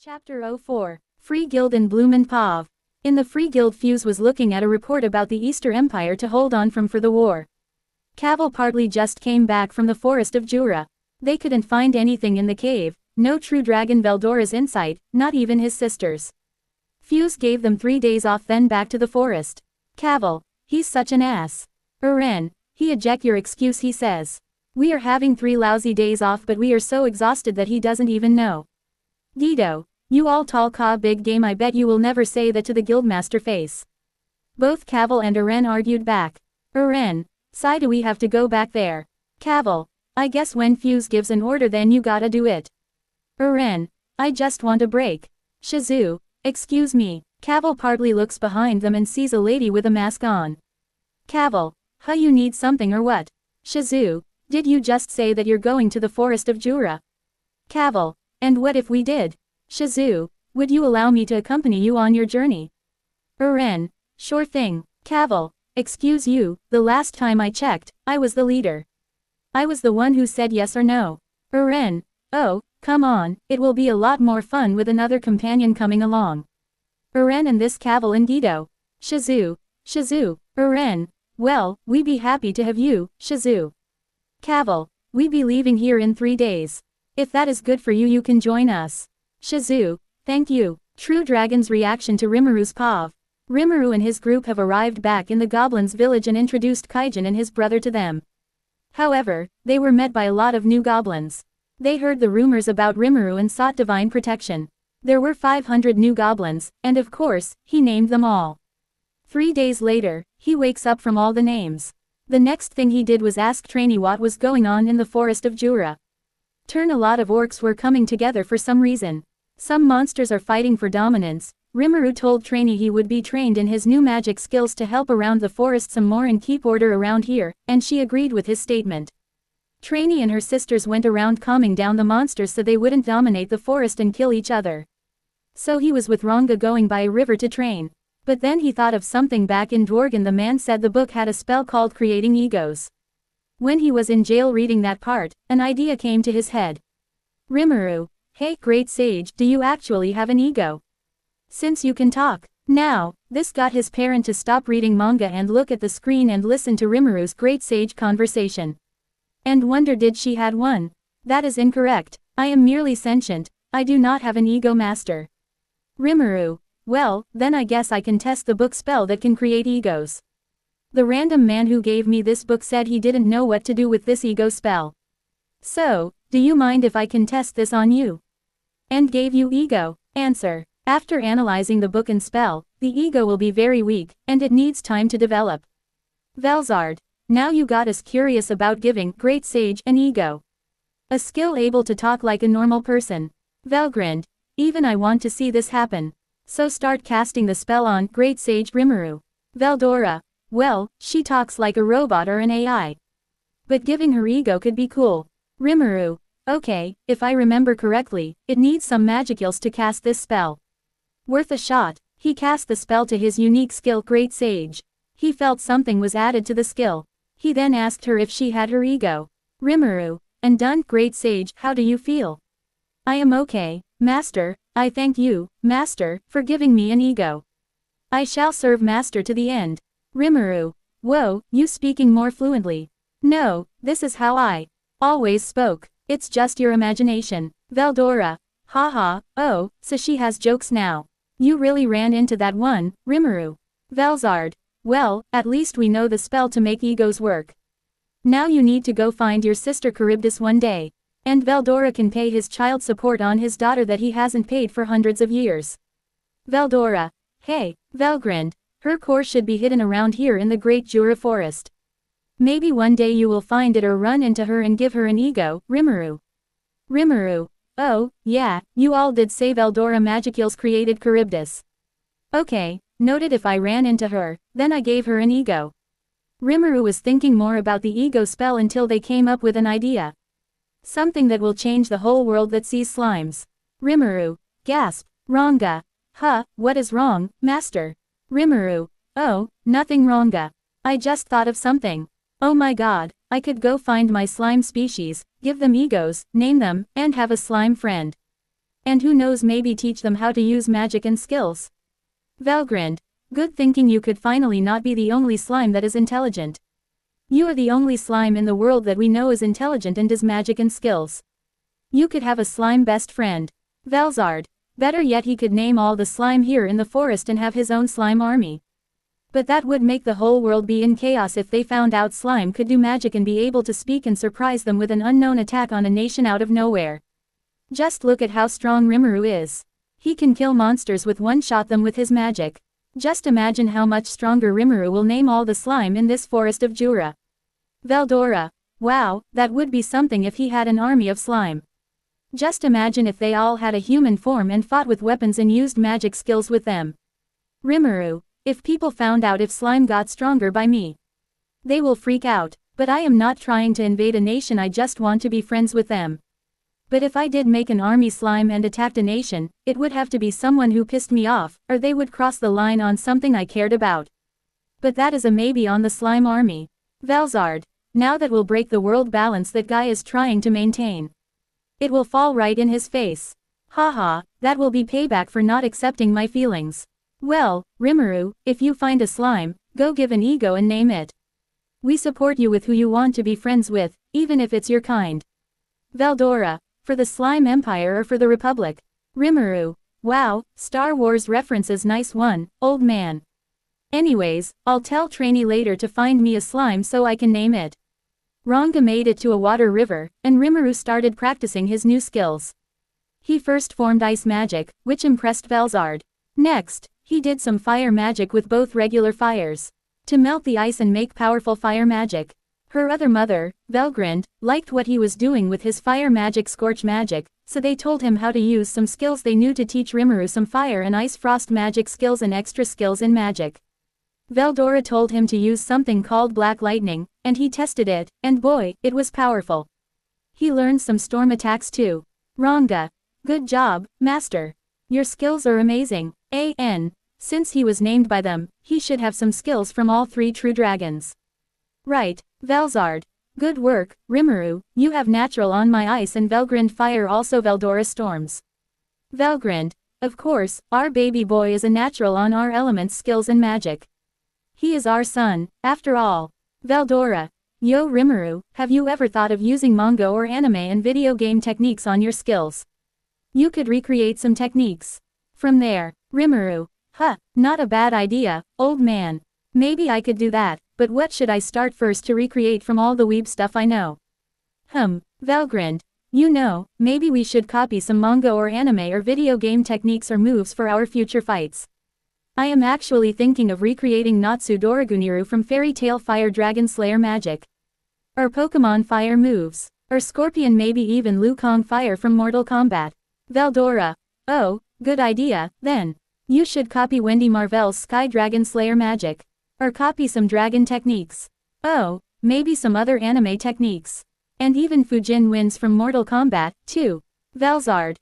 Chapter 04 Free Guild in Bloomin' Pov. In the Free Guild, Fuse was looking at a report about the Easter Empire to hold on from for the war. Cavil partly just came back from the forest of Jura. They couldn't find anything in the cave, no true dragon Veldora's insight, not even his sisters. Fuse gave them 3 days off, then back to the forest. Cavil, he's such an ass. He eject your excuse, he says. We are having 3 lousy days off, but we are so exhausted that he doesn't even know. Dido, you all tall ka big game, I bet you will never say that to the guildmaster face. Both Cavil and Eren argued back. Sigh, do we have to go back there? Cavil, I guess when Fuse gives an order then you gotta do it. I just want a break. Shizue, excuse me. Cavil partly looks behind them and sees a lady with a mask on. Cavil, huh, you need something or what? Shizue, did you just say that you're going to the forest of Jura? Cavil, and what if we did? Shizue, would you allow me to accompany you on your journey? Sure thing. Cavil, excuse you, the last time I checked, I was the leader. I was the one who said yes or no. Oh, come on, it will be a lot more fun with another companion coming along. And this Cavil and Dido. Shizue, well, we be happy to have you, Shizue. Cavil, we be leaving here in 3 days. If that is good for you, you can join us. Shizue, thank you. True Dragon's reaction to Rimuru's Pov. Rimuru and his group have arrived back in the goblins' village and introduced Kaijin and his brother to them. However, they were met by a lot of new goblins. They heard the rumors about Rimuru and sought divine protection. There were 500 new goblins, and of course, he named them all. 3 days later, he wakes up from all the names. The next thing he did was ask Trainee what was going on in the forest of Jura. A lot of orcs were coming together for some reason. Some monsters are fighting for dominance. Rimuru told Trainee he would be trained in his new magic skills to help around the forest some more and keep order around here, and she agreed with his statement. Trainee and her sisters went around calming down the monsters so they wouldn't dominate the forest and kill each other. So he was with Ranga going by a river to train. But then he thought of something back in Dworgen. The man said the book had a spell called Creating Egos. When he was in jail reading that part, an idea came to his head. Rimuru, hey great sage, do you actually have an ego? Since you can talk. Now, this got his parent to stop reading manga and look at the screen and listen to Rimuru's great sage conversation. And wonder did she had one? That is incorrect. I am merely sentient. I do not have an ego, master. Rimuru, well, then I guess I can test the book spell that can create egos. The random man who gave me this book said he didn't know what to do with this ego spell. So, do you mind if I can test this on you? And gave you ego? Answer. After analyzing the book and spell, the ego will be very weak, and it needs time to develop. Velzard, now you got us curious about giving great sage an ego. A skill able to talk like a normal person. Velgrind, even I want to see this happen. So start casting the spell on great sage Rimuru. Veldora, well, she talks like a robot or an AI. But giving her ego could be cool. Rimuru, okay, if I remember correctly, it needs some magicals to cast this spell. Worth a shot. He cast the spell to his unique skill Great Sage. He felt something was added to the skill. He then asked her if she had her ego. Rimuru, and done. Great Sage, how do you feel? I am okay, master. I thank you, master, for giving me an ego. I shall serve master to the end. Rimuru, whoa, you speaking more fluently. No, this is how I always spoke. It's just your imagination. Veldora, haha, oh, so she has jokes now. You really ran into that one, Rimuru. Velzard, well, at least we know the spell to make egos work. Now you need to go find your sister Charybdis one day. And Veldora can pay his child support on his daughter that he hasn't paid for hundreds of years. Veldora, hey, Velgrind, her core should be hidden around here in the Great Jura Forest. Maybe one day you will find it or run into her and give her an ego, Rimuru. Rimuru, oh, yeah, you all did say Veldora magicals created Charybdis. Okay, noted. If I ran into her, then I gave her an ego. Rimuru was thinking more about the ego spell until they came up with an idea. Something that will change the whole world that sees slimes. Rimuru, gasp, Ranga. Huh, what is wrong, master? Rimuru, oh, nothing Ranga. I just thought of something. Oh my god, I could go find my slime species, give them egos, name them, and have a slime friend. And who knows, maybe teach them how to use magic and skills. Val grinned. Good thinking, you could finally not be the only slime that is intelligent. You are the only slime in the world that we know is intelligent and does magic and skills. You could have a slime best friend. Valzard. Better yet, he could name all the slime here in the forest and have his own slime army. But that would make the whole world be in chaos if they found out slime could do magic and be able to speak and surprise them with an unknown attack on a nation out of nowhere. Just look at how strong Rimuru is. He can kill monsters with one shot them with his magic. Just imagine how much stronger Rimuru will name all the slime in this forest of Jura. Veldora. Wow, that would be something if he had an army of slime. Just imagine if they all had a human form and fought with weapons and used magic skills with them. Rimuru. If people found out if slime got stronger by me, they will freak out, but I am not trying to invade a nation, I just want to be friends with them. But if I did make an army slime and attacked a nation, it would have to be someone who pissed me off, or they would cross the line on something I cared about. But that is a maybe on the slime army. Valzard. Now that will break the world balance that guy is trying to maintain. It will fall right in his face. Haha, that will be payback for not accepting my feelings. Well, Rimuru, if you find a slime, go give an ego and name it. We support you with who you want to be friends with, even if it's your kind. Veldora. For the Slime Empire or for the Republic? Rimuru. Wow, Star Wars references, nice one, old man. Anyways, I'll tell Trainee later to find me a slime so I can name it. Ranga made it to a water river, and Rimuru started practicing his new skills. He first formed ice magic, which impressed Velzard. Next, he did some fire magic with both regular fires, to melt the ice and make powerful fire magic. Her other mother, Velgrind, liked what he was doing with his fire magic, scorch magic, so they told him how to use some skills they knew to teach Rimuru some fire and ice frost magic skills and extra skills in magic. Veldora told him to use something called black lightning, and he tested it, and boy, it was powerful. He learned some storm attacks too. Ranga. Good job, master. Your skills are amazing. Since he was named by them, he should have some skills from all three true dragons. Right, Velzard. Good work, Rimuru, you have natural on my ice and Velgrind fire, also Veldora storms. Velgrind. Of course, our baby boy is a natural on our elements, skills and magic. He is our son, after all. Veldora. Yo Rimuru, have you ever thought of using manga or anime and video game techniques on your skills? You could recreate some techniques. From there, Rimuru. Not a bad idea, old man. Maybe I could do that, but what should I start first to recreate from all the weeb stuff I know? Velgrind. You know, maybe we should copy some manga or anime or video game techniques or moves for our future fights. I am actually thinking of recreating Natsu Doraguniru from Fairy Tail Fire Dragon Slayer magic. Or Pokemon fire moves. Or Scorpion, maybe even Liu Kang fire from Mortal Kombat. Veldora. Oh, good idea, then. You should copy Wendy Marvell's Sky Dragon Slayer magic. Or copy some dragon techniques. Oh, maybe some other anime techniques. And even Fujin wins from Mortal Kombat, too. Velzard.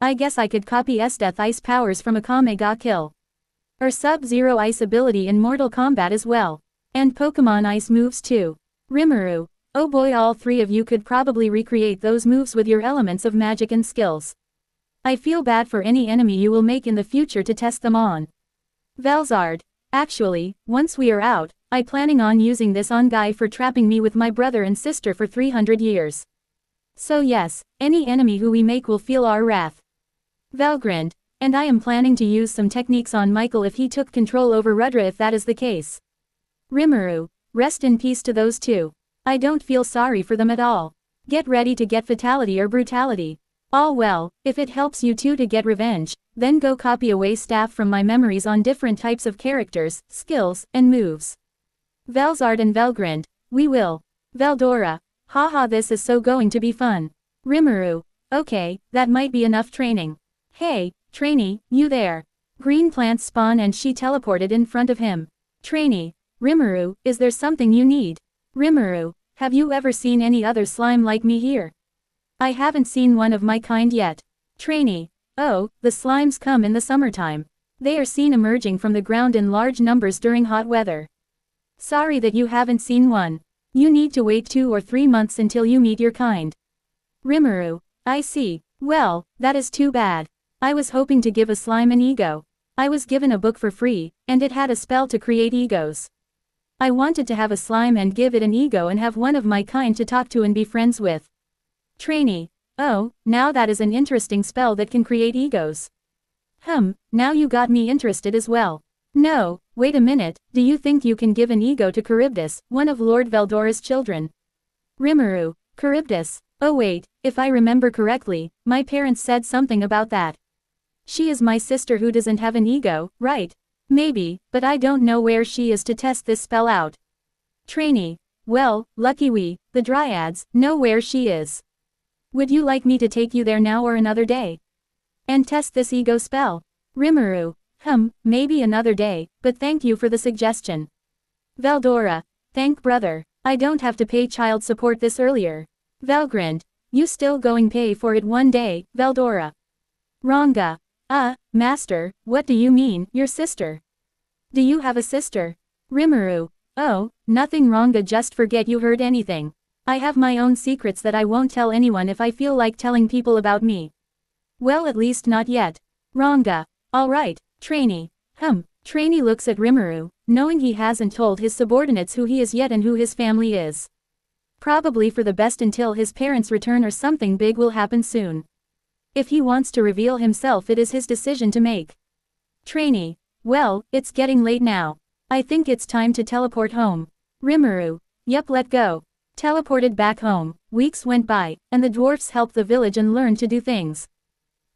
I guess I could copy S-Death ice powers from Akame ga Kill. Or Sub-Zero ice ability in Mortal Kombat as well. And Pokemon ice moves too. Rimuru. Oh boy, all three of you could probably recreate those moves with your elements of magic and skills. I feel bad for any enemy you will make in the future to test them on. Velzard. Actually, once we are out, I planning on using this on guy for trapping me with my brother and sister for 300 years. So yes, any enemy who we make will feel our wrath. Velgrind. And I am planning to use some techniques on Michael if he took control over Rudra, if that is the case. Rimuru. Rest in peace to those two. I don't feel sorry for them at all. Get ready to get fatality or brutality. All well, if it helps you two to get revenge, then go copy away staff from my memories on different types of characters, skills, and moves. Velzard and Velgrind. We will. Veldora. Haha, this is so going to be fun. Rimuru. Okay, that might be enough training. Hey, Trainee, you there. Green plants spawn and she teleported in front of him. Trainee. Rimuru, is there something you need? Rimuru. Have you ever seen any other slime like me here? I haven't seen one of my kind yet. Trainee. Oh, the slimes come in the summertime. They are seen emerging from the ground in large numbers during hot weather. Sorry that you haven't seen one. You need to wait 2 or 3 months until you meet your kind. Rimuru. I see. Well, that is too bad. I was hoping to give a slime an ego. I was given a book for free, and it had a spell to create egos. I wanted to have a slime and give it an ego and have one of my kind to talk to and be friends with. Trainee. Oh, now that is an interesting spell that can create egos. Now you got me interested as well. No, wait a minute, do you think you can give an ego to Charybdis, one of Lord Veldora's children? Rimuru. Charybdis. Oh wait, if I remember correctly, my parents said something about that. She is my sister who doesn't have an ego, right? Maybe, but I don't know where she is to test this spell out. Trainee. Well, lucky we, the Dryads, know where she is. Would you like me to take you there now or another day? And test this ego spell? Rimuru. Maybe another day, but thank you for the suggestion. Veldora. Thank brother. I don't have to pay child support this earlier. Valgrind. You still going pay for it one day, Veldora. Ranga. Master, what do you mean, your sister? Do you have a sister? Rimuru. Oh, nothing Ranga, just forget you heard anything. I have my own secrets that I won't tell anyone if I feel like telling people about me. Well, at least not yet. Ranga. Alright, Trainee. Trainee looks at Rimuru, knowing he hasn't told his subordinates who he is yet and who his family is. Probably for the best until his parents return or something big will happen soon. If he wants to reveal himself, it is his decision to make. Trainee. Well, it's getting late now. I think it's time to teleport home. Rimuru. Yep, let go. Teleported back home. Weeks went by, and the dwarfs helped the village and learned to do things.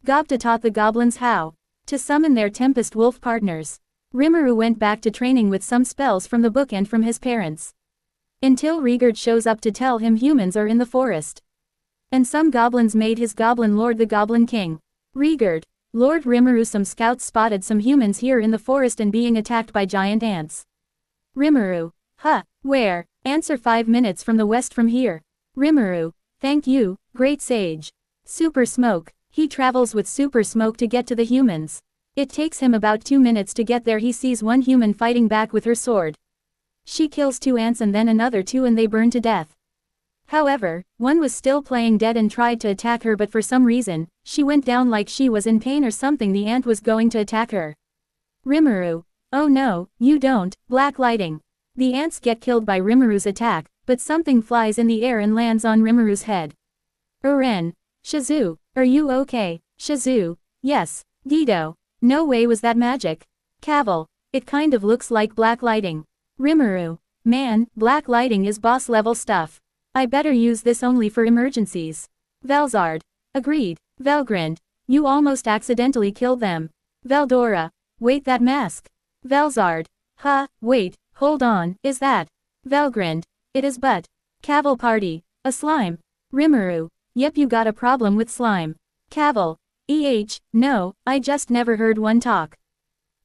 Gobta taught the goblins how to summon their Tempest Wolf partners. Rimuru went back to training with some spells from the book and from his parents. Until Rigard shows up to tell him humans are in the forest. And some goblins made his goblin lord the Goblin King. Rigard. Lord Rimuru, some scouts spotted some humans here in the forest and being attacked by giant ants. Rimuru. Where? Answer 5 minutes from the west from here. Rimuru. Thank you, great sage. Super Smoke. He travels with Super Smoke to get to the humans. It takes him about 2 minutes to get there. He sees one human fighting back with her sword. She kills 2 ants and then another 2 and they burn to death. However, one was still playing dead and tried to attack her, but for some reason, she went down like she was in pain or something. The ant was going to attack her. Rimuru. Oh no, you don't, Black Lighting. The ants get killed by Rimuru's attack, but something flies in the air and lands on Rimuru's head. Uren. Shizu. Are you okay? Shizu. Yes. Dido. No way, was that magic? Cavil. It kind of looks like Black Lighting. Rimuru. Man, Black Lighting is boss level stuff. I better use this only for emergencies. Velzard. Agreed. Velgrind. You almost accidentally killed them. Veldora. Wait, that mask. Velzard. Wait, hold on, is that? Velgrind. It is, but. Cavil Party. A slime. Rimuru. Yep, you got a problem with slime. Cavil. No, I just never heard one talk.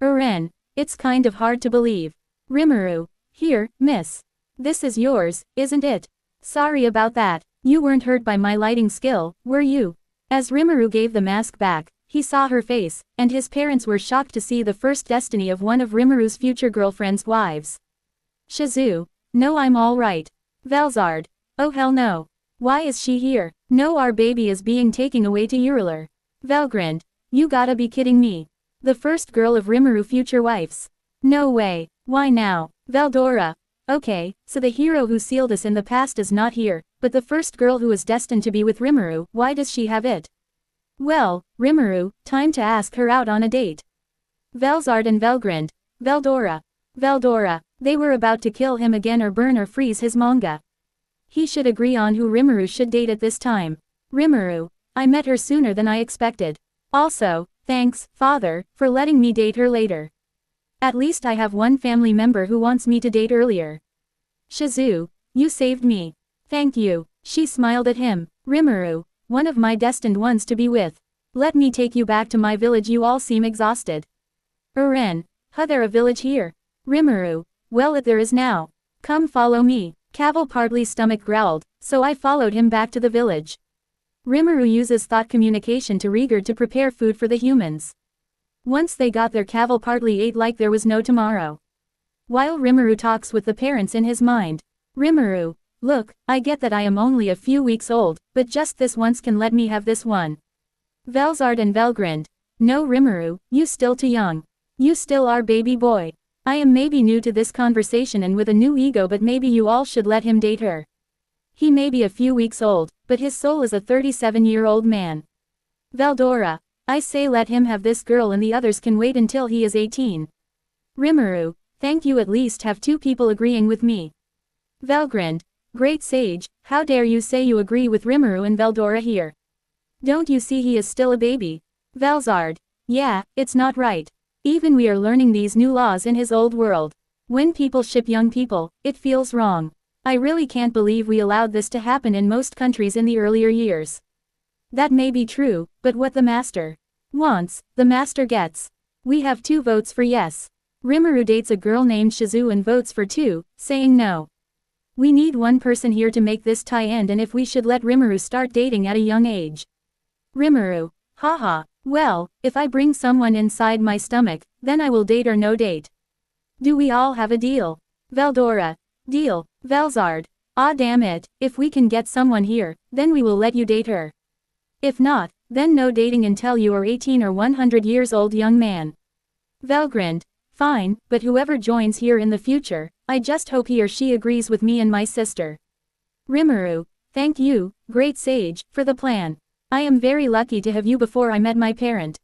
Uren. It's kind of hard to believe. Rimuru. Here, miss. This is yours, isn't it? Sorry about that. You weren't hurt by my lighting skill, were you? As Rimuru gave the mask back, he saw her face, and his parents were shocked to see the first destiny of one of Rimuru's future girlfriend's wives. Shizu. No, I'm all right. Velzard. Oh hell no. Why is she here? No, our baby is being taken away to Uriler. Velgrind. You gotta be kidding me. The first girl of Rimuru future wives. No way. Why now? Veldora. Okay, so the hero who sealed us in the past is not here, but the first girl who is destined to be with Rimuru, why does she have it? Well, Rimuru, time to ask her out on a date. Velzard and Velgrind. Veldora. Veldora. They were about to kill him again or burn or freeze his manga. He should agree on who Rimuru should date at this time. Rimuru. I met her sooner than I expected. Also, thanks, father, for letting me date her later. At least I have one family member who wants me to date earlier. Shizu. You saved me. Thank you. She smiled at him. Rimuru. One of my destined ones to be with. Let me take you back to my village, you all seem exhausted. Uren. There a village here? Rimuru. Well, there is now. Come follow me. Cavil partly stomach growled, so I followed him back to the village. Rimuru uses thought communication to Rigard to prepare food for the humans. Once they got there, Cavil partly ate like there was no tomorrow. While Rimuru talks with the parents in his mind. Rimuru. Look, I get that I am only a few weeks old, but just this once can let me have this one. Velzard and Velgrind. No Rimuru, you still too young. You still are baby boy. I am maybe new to this conversation and with a new ego, but maybe you all should let him date her. He may be a few weeks old, but his soul is a 37-year-old man. Veldora. I say let him have this girl and the others can wait until he is 18. Rimuru. Thank you, at least have 2 people agreeing with me. Velgrind. Great sage, how dare you say you agree with Rimuru and Veldora here? Don't you see he is still a baby? Velzard. Yeah, it's not right. Even we are learning these new laws in his old world. When people ship young people, it feels wrong. I really can't believe we allowed this to happen in most countries in the earlier years. That may be true, but what the master wants, the master gets. We have 2 votes for yes. Rimuru dates a girl named Shizu and votes for 2, saying no. We need 1 person here to make this tie end, and if we should let Rimuru start dating at a young age. Rimuru. Haha, well, if I bring someone inside my stomach, then I will date or no date. Do we all have a deal? Veldora. Deal. Velzard. Ah damn it, if we can get someone here, then we will let you date her. If not, then no dating until you are 18 or 100 years old, young man. Velgrind. Fine, but whoever joins here in the future, I just hope he or she agrees with me and my sister. Rimuru. Thank you, great sage, for the plan. I am very lucky to have you before I met my parent.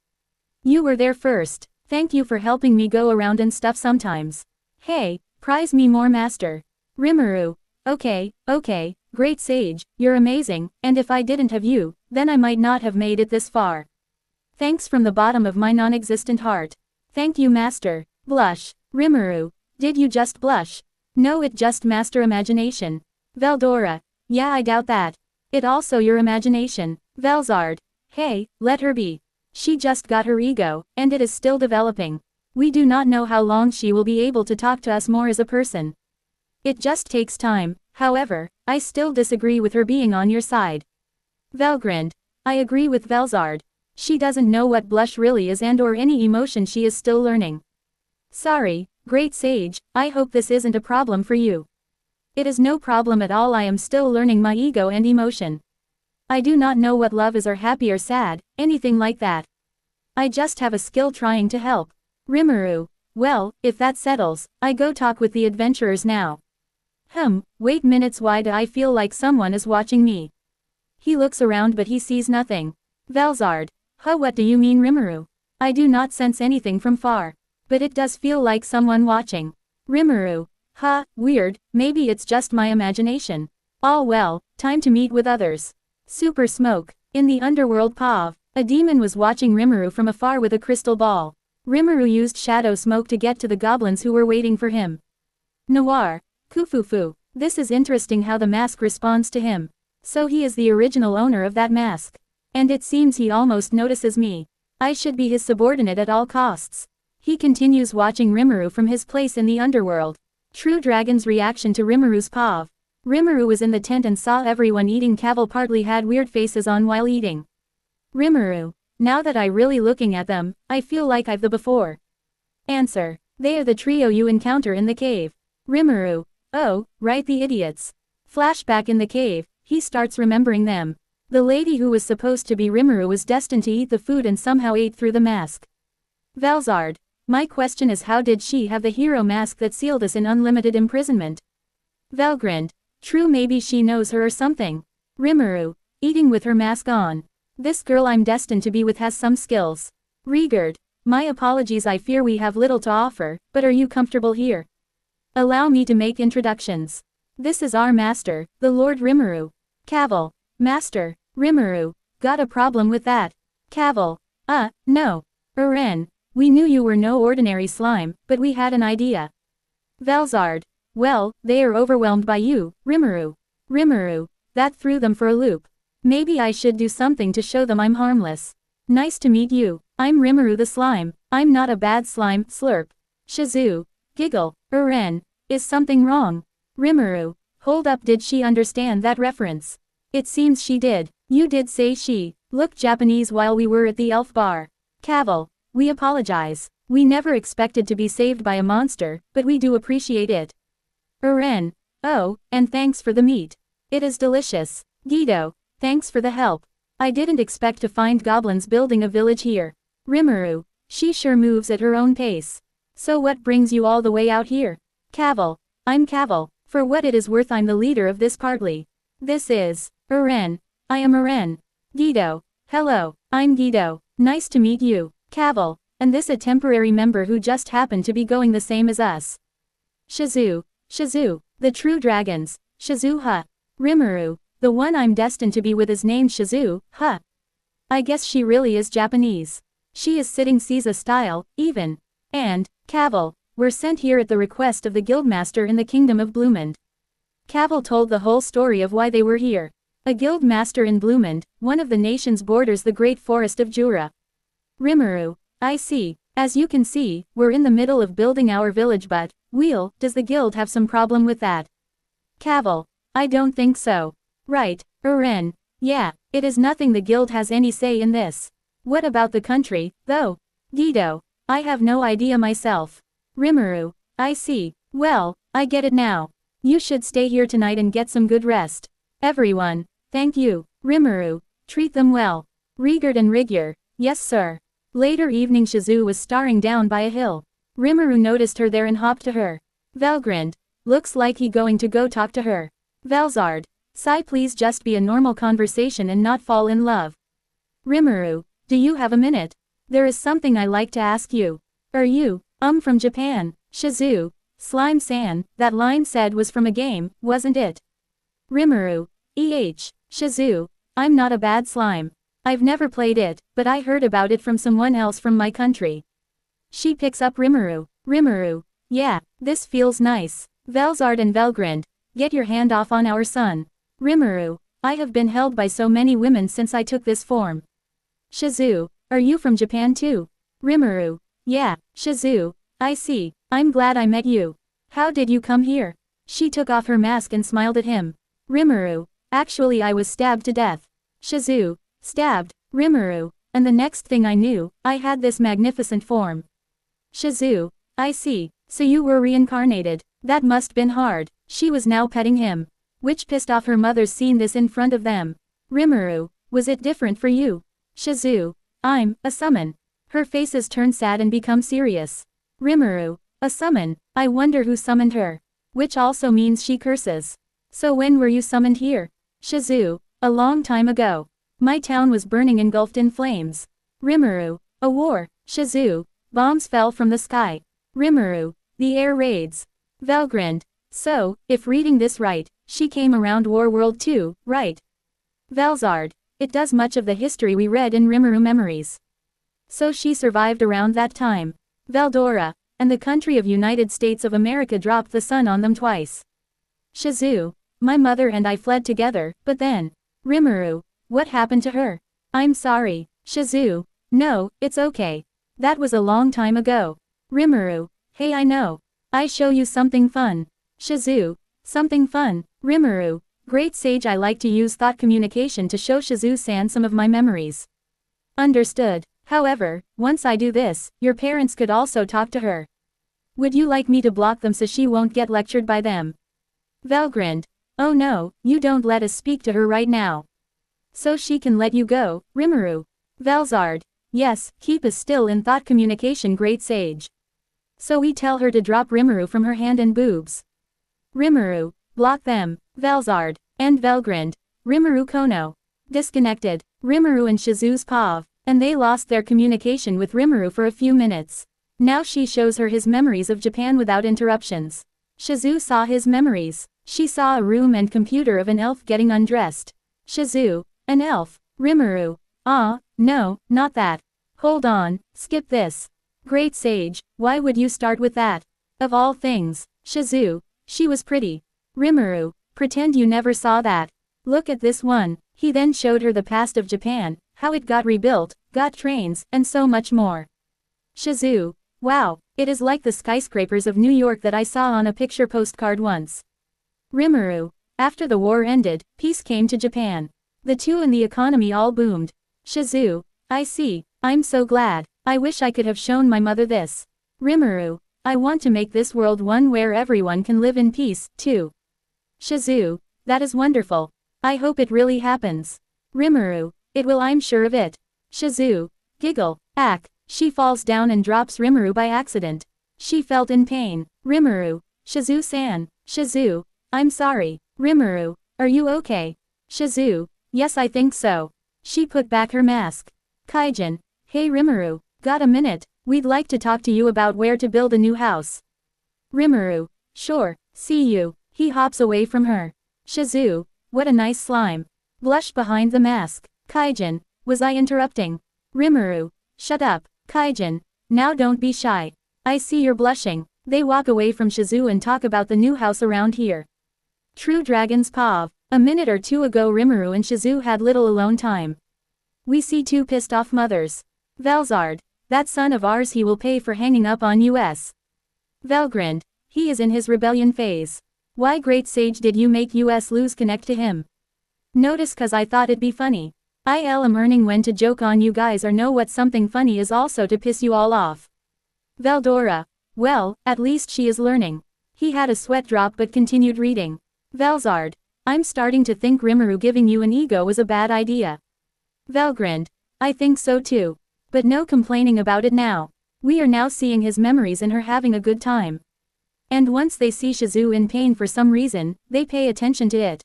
You were there first. Thank you for helping me go around and stuff sometimes. Hey, prize me more, master. Rimuru. Okay, great sage, you're amazing, and if I didn't have you, then I might not have made it this far. Thanks from the bottom of my non-existent heart. Thank you, master. Blush. Rimuru. Did you just blush? No, it just master imagination. Veldora. Yeah, I doubt that. It also your imagination. Velzard. Hey, let her be. She just got her ego, and it is still developing. We do not know how long she will be able to talk to us more as a person. It just takes time. However, I still disagree with her being on your side. Velgrind. I agree with Velzard. She doesn't know what blush really is and or any emotion she is still learning. Sorry, great sage, I hope this isn't a problem for you. It is no problem at all, I am still learning my ego and emotion. I do not know what love is or happy or sad, anything like that. I just have a skill trying to help. Rimuru. Well, if that settles, I go talk with the adventurers now. Wait minutes, why do I feel like someone is watching me? He looks around but he sees nothing. Velzard. What do you mean, Rimuru? I do not sense anything from far. But it does feel like someone watching. Rimuru. Weird, maybe it's just my imagination. All well, time to meet with others. Super Smoke. In the underworld Pav, a demon was watching Rimuru from afar with a crystal ball. Rimuru used shadow smoke to get to the goblins who were waiting for him. Noir. Kufufu. This is interesting how the mask responds to him. So he is the original owner of that mask. And it seems he almost notices me. I should be his subordinate at all costs. He continues watching Rimuru from his place in the underworld. True Dragon's reaction to Rimuru's Pav. Rimuru was in the tent and saw everyone eating. Cavil partly had weird faces on while eating. Rimuru. Now that I really looking at them, I feel like I've the before. Answer. They are the trio you encounter in the cave. Rimuru. Oh, right, the idiots. Flashback in the cave, he starts remembering them. The lady who was supposed to be Rimuru was destined to eat the food and somehow ate through the mask. Velzard. My question is, how did she have the hero mask that sealed us in unlimited imprisonment? Velgrind. True, maybe she knows her or something. Rimuru. Eating with her mask on. This girl I'm destined to be with has some skills. Rigurd. My apologies, I fear we have little to offer, but are you comfortable here? Allow me to make introductions. This is our master, the Lord Rimuru. Cavil. Master. Rimuru. Got a problem with that? Cavil. No. Uren. We knew you were no ordinary slime, but we had an idea. Velzard. Well, they are overwhelmed by you, Rimuru. Rimuru. That threw them for a loop. Maybe I should do something to show them I'm harmless. Nice to meet you. I'm Rimuru the slime. I'm not a bad slime, slurp. Shizu. Giggle. Uren. Is something wrong? Rimuru. Hold up, did she understand that reference? It seems she did. You did say she looked Japanese while we were at the elf bar. Cavil. We apologize. We never expected to be saved by a monster, but we do appreciate it. Uren. Oh, and thanks for the meat. It is delicious. Guido. Thanks for the help. I didn't expect to find goblins building a village here. Rimuru, she sure moves at her own pace. So what brings you all the way out here? Cavil, I'm Cavil, for what it is worth I'm the leader of this party. This is, Eren, I am Eren. Guido, hello, I'm Guido, nice to meet you, Cavil, and this a temporary member who just happened to be going the same as us. Shizue, the true dragons, Shizue huh. Rimuru, the one I'm destined to be with is named Shizue, huh. I guess she really is Japanese. She is sitting Caesar style, even. And, Cavil, we're sent here at the request of the guildmaster in the kingdom of Bloomond. Cavil told the whole story of why they were here. A guild master in Bloomond, one of the nations borders the great forest of Jura. Rimuru, I see. As you can see, we're in the middle of building our village but, does the guild have some problem with that? Cavil, I don't think so. Right, Eren, yeah, it is nothing the guild has any say in this. What about the country, though? Guido, I have no idea myself. Rimuru, I see. Well, I get it now. You should stay here tonight and get some good rest. Everyone, thank you. Rimuru, treat them well. Rigurd and Rigyur, yes sir. Later evening Shizue was staring down by a hill. Rimuru noticed her there and hopped to her. Valgrind, looks like he going to go talk to her. Velzard, sigh please just be a normal conversation and not fall in love. Rimuru, do you have a minute? There is something I like to ask you. Are you, from Japan? Shizue, Slime-san, that line said was from a game, wasn't it? Rimuru, Shizue, I'm not a bad slime. I've never played it, but I heard about it from someone else from my country. She picks up Rimuru. Rimuru, yeah, this feels nice. Velzard and Velgrind, get your hand off on our son. Rimuru, I have been held by so many women since I took this form. Shizue, are you from Japan too? Rimuru, yeah, Shizue, I see, I'm glad I met you. How did you come here? She took off her mask and smiled at him. Rimuru, actually I was stabbed to death. Shizue, stabbed, Rimuru, and the next thing I knew, I had this magnificent form. Shizue, I see, so you were reincarnated, that must been hard. She was now petting him, which pissed off her mother's seen this in front of them. Rimuru, was it different for you? Shizue, I'm a summon. Her faces turn sad and become serious. Rimuru, a summon, I wonder who summoned her. Which also means she curses. So when were you summoned here? Shizue, a long time ago. My town was burning engulfed in flames. Rimuru, a war. Shizue, bombs fell from the sky. Rimuru, the air raids. Valgrind, so, if reading this right, she came around War World 2, right? Velzard, it does much of the history we read in Rimuru Memories. So she survived around that time. Veldora, and the country of United States of America dropped the sun on them twice. Shizue, my mother and I fled together, but then. Rimuru, what happened to her? I'm sorry. Shizue, no, it's okay. That was a long time ago. Rimuru, hey I know. I show you something fun. Shizue, something fun. Rimuru, great sage I like to use thought communication to show Shizue-san some of my memories. Understood. However, once I do this, your parents could also talk to her. Would you like me to block them so she won't get lectured by them? Valgrind, oh no, you don't let us speak to her right now. So she can let you go, Rimuru. Velzard, yes, keep us still in thought communication great sage. So we tell her to drop Rimuru from her hand and boobs. Rimuru, block them, Velzard, and Velgrind, Rimuru Kono. Disconnected, Rimuru and Shizue's pav, and they lost their communication with Rimuru for a few minutes. Now she shows her his memories of Japan without interruptions. Shizue saw his memories. She saw a room and computer of an elf getting undressed. Shizue, an elf. Rimuru, no, not that. Hold on, skip this. Great sage, why would you start with that? Of all things. Shizue, she was pretty. Rimuru, pretend you never saw that. Look at this one. He then showed her the past of Japan, how it got rebuilt, got trains, and so much more. Shizue, wow, it is like the skyscrapers of New York that I saw on a picture postcard once. Rimuru, after the war ended, peace came to Japan. The two and the economy all boomed. Shizue, I see, I'm so glad. I wish I could have shown my mother this. Rimuru, I want to make this world one where everyone can live in peace, too. Shizue, that is wonderful. I hope it really happens. Rimuru, It will, I'm sure of it. Shizu. Giggle. Ack. She falls down and drops Rimuru by accident. She felt in pain. Rimuru. Shizu-san. Shizu. I'm sorry. Rimuru. Are you okay? Shizu. Yes, I think so. She put back her mask. Kaijin. Hey Rimuru. Got a minute? We'd like to talk to you about where to build a new house. Rimuru. Sure. See you. He hops away from her. Shizu. What a nice slime. Blushed behind the mask. Kaijin. Was I interrupting? Rimuru. Shut up. Kaijin. Now don't be shy. I see you're blushing. They walk away from Shizu and talk about the new house around here. True Dragon's Pav. A minute or two ago Rimuru and Shizu had little alone time. We see two pissed off mothers. Velzard. That son of ours, he will pay for hanging up on us. Velgrind. He is in his rebellion phase. Why great sage did you make us lose connect to him? Notice cause I thought it'd be funny. I am earning when to joke on you guys or know what something funny is also to piss you all off. Veldora. Well, at least she is learning. He had a sweat drop but continued reading. Velzard. I'm starting to think Rimuru giving you an ego was a bad idea. Velgrind. I think so too. But no complaining about it now. We are now seeing his memories and her having a good time. And once they see Shizu in pain for some reason, they pay attention to it.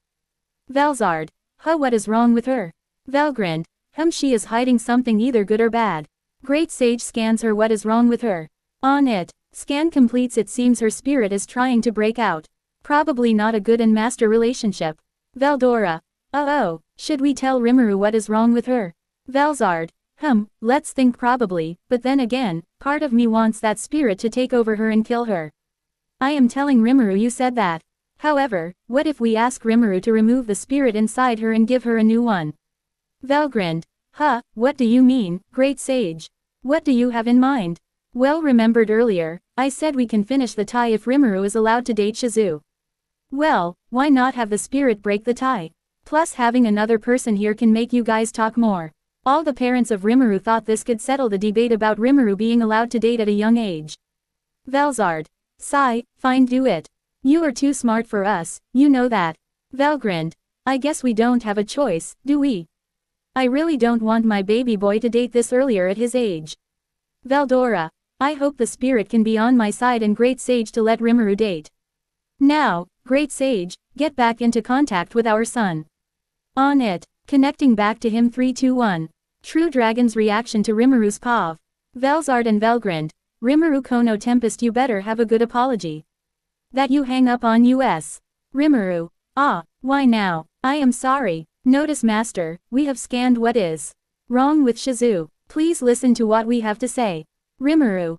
Velzard. Huh, what is wrong with her? Velgrind. She is hiding something either good or bad. Great Sage scans her. What is wrong with her? On it. Scan completes. It seems her spirit is trying to break out. Probably not a good and master relationship. Veldora. Oh, should we tell Rimuru what is wrong with her? Velzard. Let's think probably, but then again, part of me wants that spirit to take over her and kill her. I am telling Rimuru you said that. However, what if we ask Rimuru to remove the spirit inside her and give her a new one? Velgrind. What do you mean, Great Sage? What do you have in mind? Well remembered earlier, I said we can finish the tie if Rimuru is allowed to date Shizu. Well, why not have the spirit break the tie? Plus having another person here can make you guys talk more. All the parents of Rimuru thought this could settle the debate about Rimuru being allowed to date at a young age. Velzard. Sigh, fine, do it. You are too smart for us, you know that. Velgrind. I guess we don't have a choice, do we? I really don't want my baby boy to date this earlier at his age. Veldora. I hope the spirit can be on my side and Great Sage to let Rimuru date. Now, Great Sage, get back into contact with our son. On it. Connecting back to him. 3, 2, 1. True Dragon's reaction to Rimuru's Pav. Velzard and Velgrind. Rimuru Kono Tempest, you better have a good apology. That you hang up on us. Rimuru. Why now? I am sorry. Notice master, we have scanned what is wrong with Shizu. Please listen to what we have to say. Rimuru.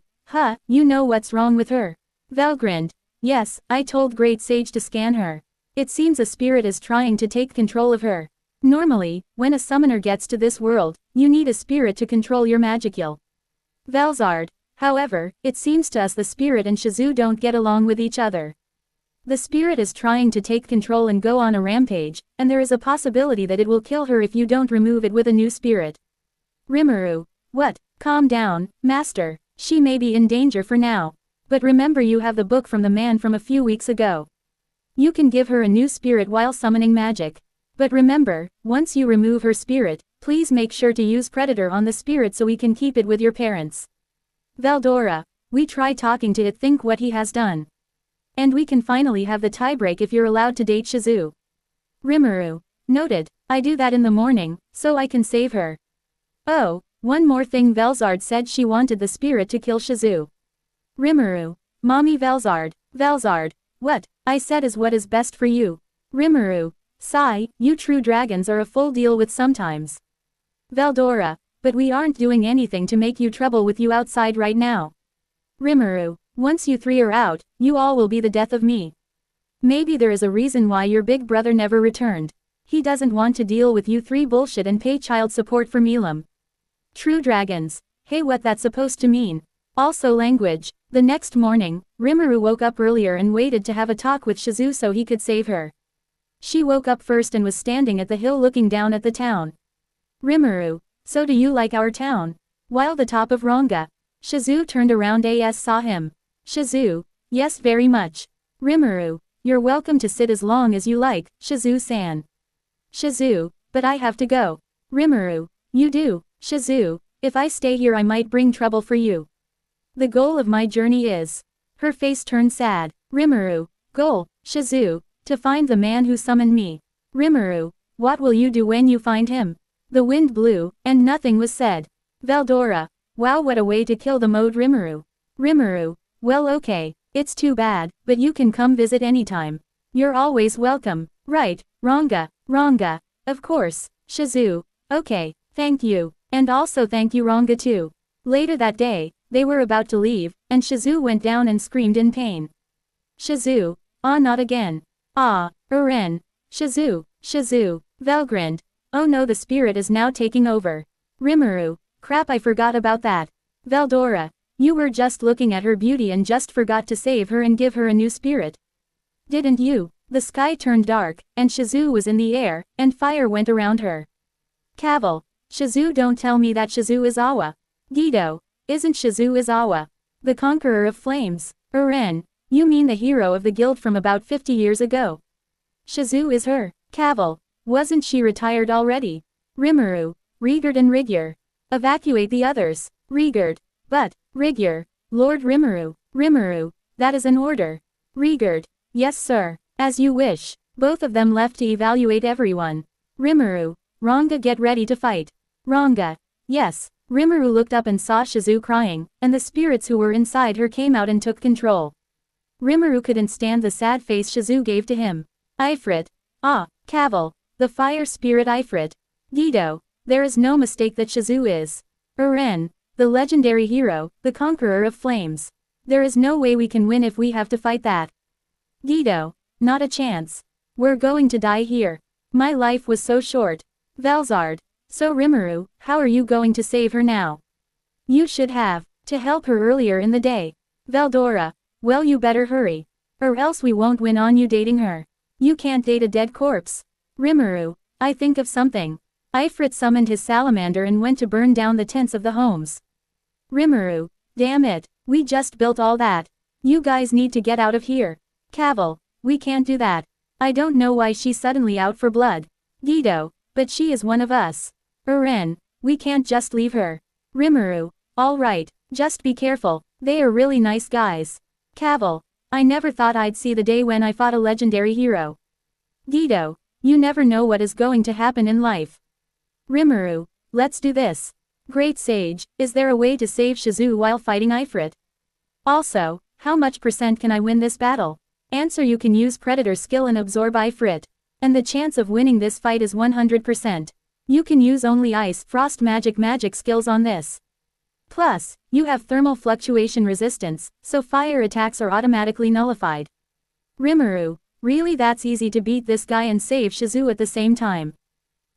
You know what's wrong with her. Velgrind. Yes, I told Great Sage to scan her. It seems a spirit is trying to take control of her. Normally, when a summoner gets to this world, you need a spirit to control your magicule. Velzard. However, it seems to us the spirit and Shizu don't get along with each other. The spirit is trying to take control and go on a rampage, and there is a possibility that it will kill her if you don't remove it with a new spirit. Rimuru. What? Calm down, master. She may be in danger for now. But remember, you have the book from the man from a few weeks ago. You can give her a new spirit while summoning magic. But remember, once you remove her spirit, please make sure to use Predator on the spirit so we can keep it with your parents. Veldora. We try talking to it, think what he has done. And we can finally have the tiebreak if you're allowed to date Shizu. Rimuru. Noted. I do that in the morning, so I can save her. Oh, one more thing, Velzard said she wanted the spirit to kill Shizu. Rimuru. Mommy Velzard. Velzard. What I said is what is best for you. Rimuru. Sigh, you true dragons are a full deal with sometimes. Veldora. But we aren't doing anything to make you trouble with you outside right now. Rimuru. Once you three are out, you all will be the death of me. Maybe there is a reason why your big brother never returned. He doesn't want to deal with you three bullshit and pay child support for Milam. True dragons. Hey, what that's supposed to mean? Also language. The next morning, Rimuru woke up earlier and waited to have a talk with Shizu so he could save her. She woke up first and was standing at the hill looking down at the town. Rimuru. So do you like our town? While the top of Ronga. Shizu turned around as saw him. Shizu. Yes, very much. Rimuru. You're welcome to sit as long as you like, Shizu-san. Shizu. But I have to go. Rimuru. You do, Shizu. If I stay here I might bring trouble for you. The goal of my journey is. Her face turned sad. Rimuru. Goal, Shizu. To find the man who summoned me. Rimuru. What will you do when you find him? The wind blew, and nothing was said. Veldora. Wow, what a way to kill the mode Rimuru. Rimuru. Well, okay, it's too bad, but you can come visit anytime. You're always welcome. Right, Ranga. Ranga. Of course, Shizu. Okay, thank you. And also thank you Ranga too. Later that day, they were about to leave, and Shizu went down and screamed in pain. Shizu. Ah, not again. Ah, Eren. Shizu. Shizu. Velgrind. Oh no, the spirit is now taking over. Rimuru. Crap, I forgot about that. Veldora. You were just looking at her beauty and just forgot to save her and give her a new spirit. Didn't you? The sky turned dark, and Shizu was in the air, and fire went around her. Cavil. Shizu, don't tell me that Shizu is Awa. Guido. Isn't Shizu Izawa? The conqueror of flames. Eren. You mean the hero of the guild from about 50 years ago. Shizu is her. Cavil. Wasn't she retired already? Rimuru. Rigurd and Rigyur. Evacuate the others. Rigurd. But, Rigyur. Lord Rimuru. Rimuru. That is an order. Rigurd. Yes sir. As you wish. Both of them left to evaluate everyone. Rimuru. Ranga, get ready to fight. Ranga. Yes. Rimuru looked up and saw Shizu crying, and the spirits who were inside her came out and took control. Rimuru couldn't stand the sad face Shizu gave to him. Ifrit. Ah, Cavil. The fire spirit Ifrit. Guido. There is no mistake that Shizu is. Eren. The legendary hero, the conqueror of flames. There is no way we can win if we have to fight that. Guido. Not a chance. We're going to die here. My life was so short. Velzard. So Rimuru, how are you going to save her now? You should have, to help her earlier in the day. Veldora. Well, you better hurry. Or else we won't win on you dating her. You can't date a dead corpse. Rimuru. I think of something. Ifrit summoned his salamander and went to burn down the tents of the homes. Rimuru. Damn it, we just built all that. You guys need to get out of here. Cavil. We can't do that. I don't know why she's suddenly out for blood. Guido. But she is one of us. Eren. We can't just leave her. Rimuru. All right, just be careful, they are really nice guys. Cavil. I never thought I'd see the day when I fought a legendary hero. Guido. You never know what is going to happen in life. Rimuru. Let's do this. Great Sage, is there a way to save Shizu while fighting Ifrit? Also, how much % can I win this battle? Answer: you can use Predator skill and absorb Ifrit. And the chance of winning this fight is 100%. You can use only Ice, Frost magic skills on this. Plus, you have thermal fluctuation resistance, so fire attacks are automatically nullified. Rimuru. Really, that's easy to beat this guy and save Shizu at the same time?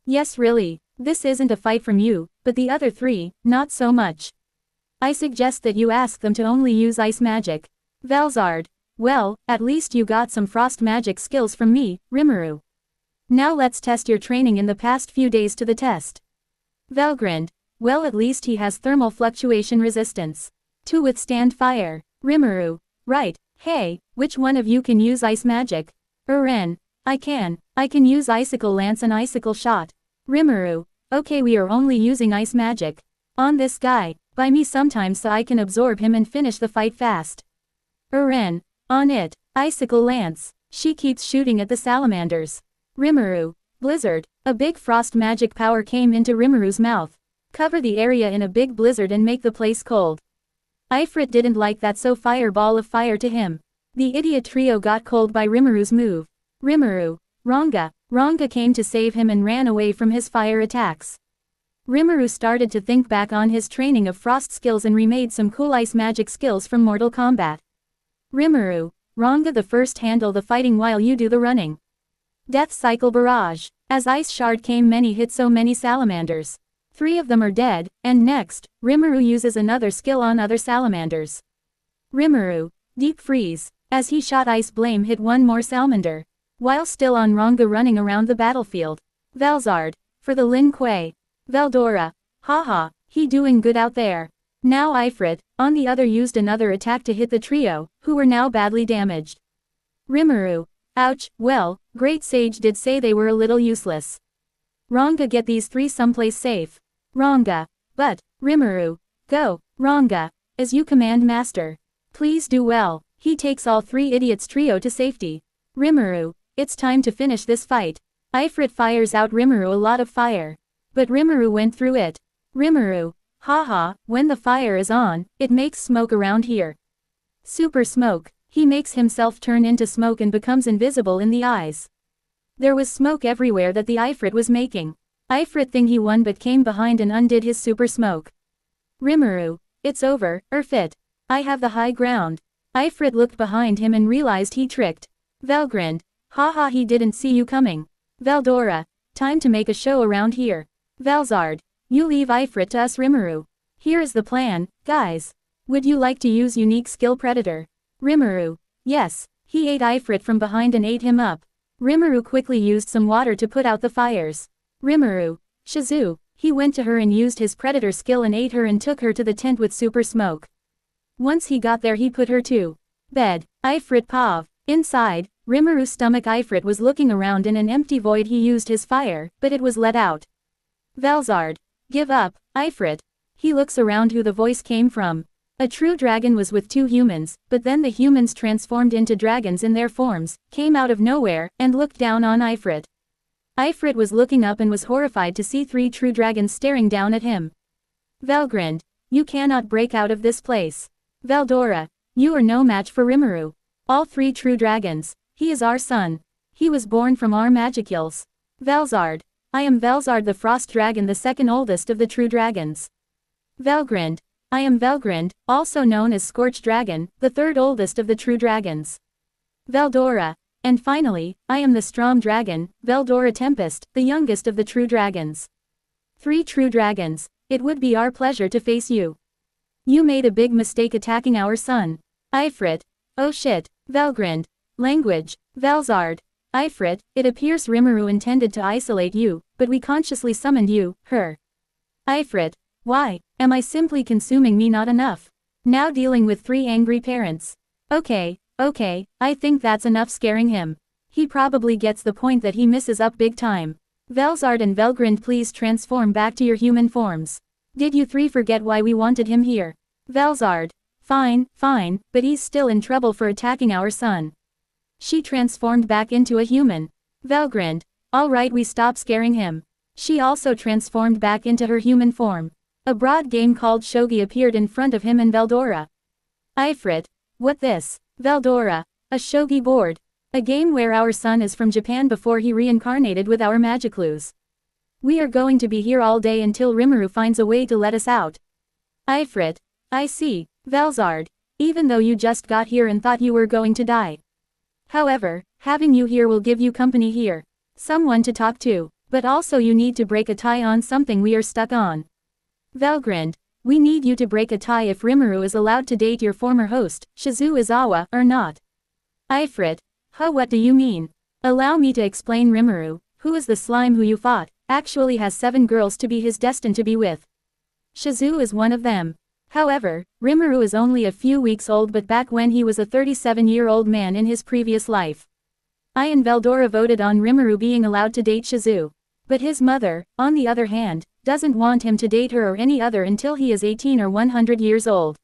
Yes, really. This isn't a fight from you, but the other three, not so much. I suggest that you ask them to only use ice magic. Velzard. Well, at least you got some frost magic skills from me, Rimuru. Now let's test your training in the past few days to the test. Velgrind. Well, at least he has thermal fluctuation resistance. To withstand fire. Rimuru. Right. Hey, which one of you can use ice magic? Eren. I can use icicle lance and icicle shot. Rimuru. Okay, we are only using ice magic. On this guy, by me sometimes so I can absorb him and finish the fight fast. Eren. On it, icicle lance. She keeps shooting at the salamanders. Rimuru. Blizzard. A big frost magic power came into Rimuru's mouth. Cover the area in a big blizzard and make the place cold. Ifrit didn't like that, so fireball of fire to him. The idiot trio got cold by Rimuru's move. Rimuru. Ranga. Ranga came to save him and ran away from his fire attacks. Rimuru started to think back on his training of frost skills and remade some cool ice magic skills from Mortal Kombat. Rimuru. Ranga, the first handle the fighting while you do the running. Death Cycle Barrage. As Ice Shard came, many hit so many salamanders. 3 of them are dead, and next, Rimuru uses another skill on other salamanders. Rimuru. Deep Freeze. As he shot Ice Blame hit one more salamander. While still on Ranga running around the battlefield. Velzard. For the Lin Kuei. Veldora. Haha, he doing good out there. Now Ifrit, on the other, used another attack to hit the trio, who were now badly damaged. Rimuru. Ouch, well, Great Sage did say they were a little useless. Ranga, get these three someplace safe. Ranga. But, Rimuru. Go, Ranga. As you command, master. Please do well. He takes all three idiots trio to safety. Rimuru. It's time to finish this fight. Ifrit fires out Rimuru a lot of fire. But Rimuru went through it. Rimuru. Haha, when the fire is on, it makes smoke around here. Super smoke. He makes himself turn into smoke and becomes invisible in the eyes. There was smoke everywhere that the Ifrit was making. Ifrit thing he won but came behind and undid his super smoke. Rimuru. It's over, Urfit. I have the high ground. Ifrit looked behind him and realized he tricked. Velgrind. Haha, he didn't see you coming. Veldora. Time to make a show around here. Velzard. You leave Ifrit to us, Rimuru. Here is the plan, guys. Would you like to use unique skill Predator? Rimuru. Yes. He ate Ifrit from behind and ate him up. Rimuru quickly used some water to put out the fires. Rimuru. Shizu. He went to her and used his Predator skill and ate her and took her to the tent with super smoke. Once he got there, he put her to bed. Ifrit Pav. Inside, Rimuru's stomach. Ifrit was looking around in an empty void. He used his fire, but it was let out. Velzard. Give up, Ifrit. He looks around who the voice came from. A true dragon was with two humans, but then the humans transformed into dragons in their forms, came out of nowhere, and looked down on Ifrit. Ifrit was looking up and was horrified to see three true dragons staring down at him. Velgrind. You cannot break out of this place. Veldora. You are no match for Rimuru. All three true dragons. He is our son. He was born from our magicules. Velzard. I am Velzard the Frost Dragon, the second oldest of the true dragons. Velgrind. I am Velgrind, also known as Scorched Dragon, the third oldest of the true dragons. Veldora. And finally, I am the Strom Dragon, Veldora Tempest, the youngest of the true dragons. Three true dragons. It would be our pleasure to face you. You made a big mistake attacking our son. Ifrit. Oh shit. Velgrind. Language. Velzard. Ifrit, it appears Rimuru intended to isolate you, but we consciously summoned you, her. Ifrit. Why? Am I simply consuming me not enough? Now dealing with three angry parents. Okay, I think that's enough scaring him. He probably gets the point that he misses up big time. Velzard and Velgrind, please transform back to your human forms. Did you three forget why we wanted him here? Velzard. Fine, but he's still in trouble for attacking our son. She transformed back into a human. Velgrind. Alright, we stop scaring him. She also transformed back into her human form. A broad game called Shogi appeared in front of him and Veldora. Ifrit. What this? Veldora. A Shogi board. A game where our son is from Japan before he reincarnated with our magiclues. We are going to be here all day until Rimuru finds a way to let us out. Ifrit. I see. Velzard. Even though you just got here and thought you were going to die. However, having you here will give you company here. Someone to talk to. But also you need to break a tie on something we are stuck on. Velgrind. We need you to break a tie if Rimuru is allowed to date your former host, Shizu Izawa, or not. Ifrit. Huh, what do you mean? Allow me to explain. Rimuru, who is the slime who you fought, actually has 7 girls to be his destined to be with. Shizu is one of them. However, Rimuru is only a few weeks old, but back when he was a 37-year-old man in his previous life. I and Veldora voted on Rimuru being allowed to date Shizu. But his mother, on the other hand, doesn't want him to date her or any other until he is 18 or 100 years old.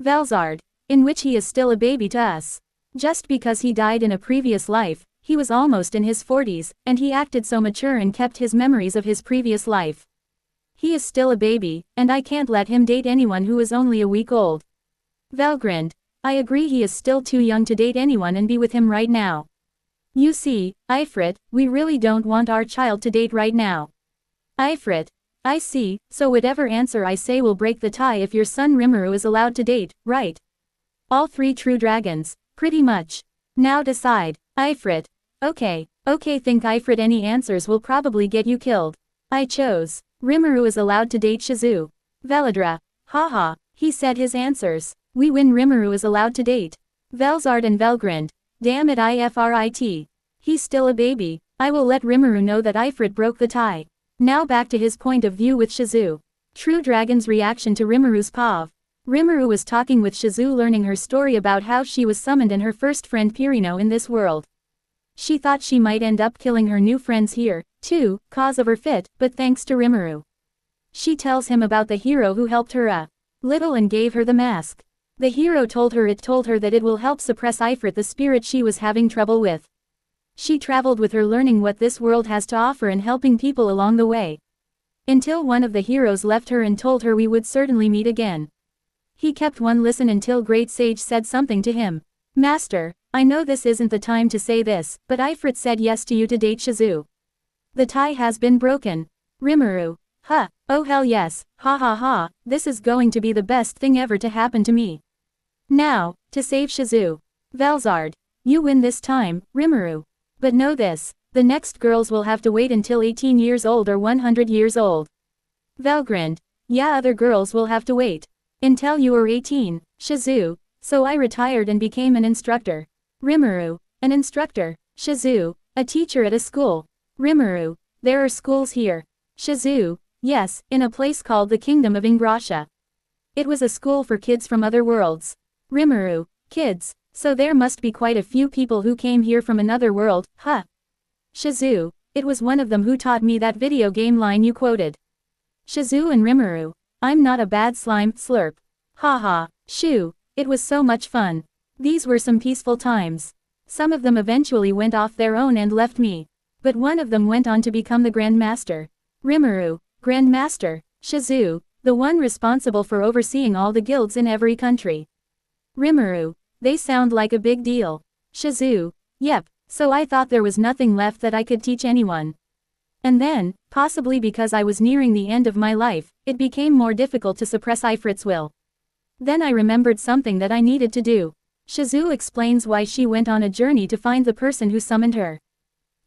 Velzard. In which he is still a baby to us. Just because he died in a previous life, he was almost in his 40s, and he acted so mature and kept his memories of his previous life. He is still a baby, and I can't let him date anyone who is only a week old. Velgrind. I agree, he is still too young to date anyone and be with him right now. You see, Ifrit, we really don't want our child to date right now. Ifrit. I see, so whatever answer I say will break the tie if your son Rimuru is allowed to date, right? All three true dragons, pretty much. Now decide. Ifrit. Okay, think Ifrit, any answers will probably get you killed. I chose. Rimuru is allowed to date Shizu. Veladra. Haha, he said his answers. We win, Rimuru is allowed to date. Velzard and Velgrind. Damn it, Ifrit. He's still a baby. I will let Rimuru know that Ifrit broke the tie. Now back to his point of view with Shizu. True Dragon's reaction to Rimuru's POV. Rimuru was talking with Shizu, learning her story about how she was summoned and her first friend Pirino in this world. She thought she might end up killing her new friends here, too, cause of her fit, but thanks to Rimuru. She tells him about the hero who helped her a little and gave her the mask. The hero told her that it will help suppress Ifrit, the spirit she was having trouble with. She traveled with her, learning what this world has to offer and helping people along the way. Until one of the heroes left her and told her we would certainly meet again. He kept one listen until Great Sage said something to him. Master, I know this isn't the time to say this, but Ifrit said yes to you to date Shizu. The tie has been broken. Rimuru. Huh, oh hell yes, ha ha ha, this is going to be the best thing ever to happen to me. Now, to save Shizu. Velzard. You win this time, Rimuru. But know this, the next girls will have to wait until 18 years old or 100 years old. Velgrind. Yeah, other girls will have to wait until you are 18, Shizu. So I retired and became an instructor. Rimuru. An instructor. Shizu. A teacher at a school. Rimuru. There are schools here. Shizu. Yes, in a place called the Kingdom of Ingrasha. It was a school for kids from other worlds. Rimuru. Kids. So there must be quite a few people who came here from another world, huh? Shizu. It was one of them who taught me that video game line you quoted. Shizu and Rimuru. I'm not a bad slime, slurp. Haha. Shoo. It was so much fun. These were some peaceful times. Some of them eventually went off their own and left me. But one of them went on to become the Grand Master. Rimuru. Grand Master. Shizu. The one responsible for overseeing all the guilds in every country. Rimuru. They sound like a big deal. Shizu. Yep, so I thought there was nothing left that I could teach anyone. And then, possibly because I was nearing the end of my life, it became more difficult to suppress Ifrit's will. Then I remembered something that I needed to do. Shizu explains why she went on a journey to find the person who summoned her.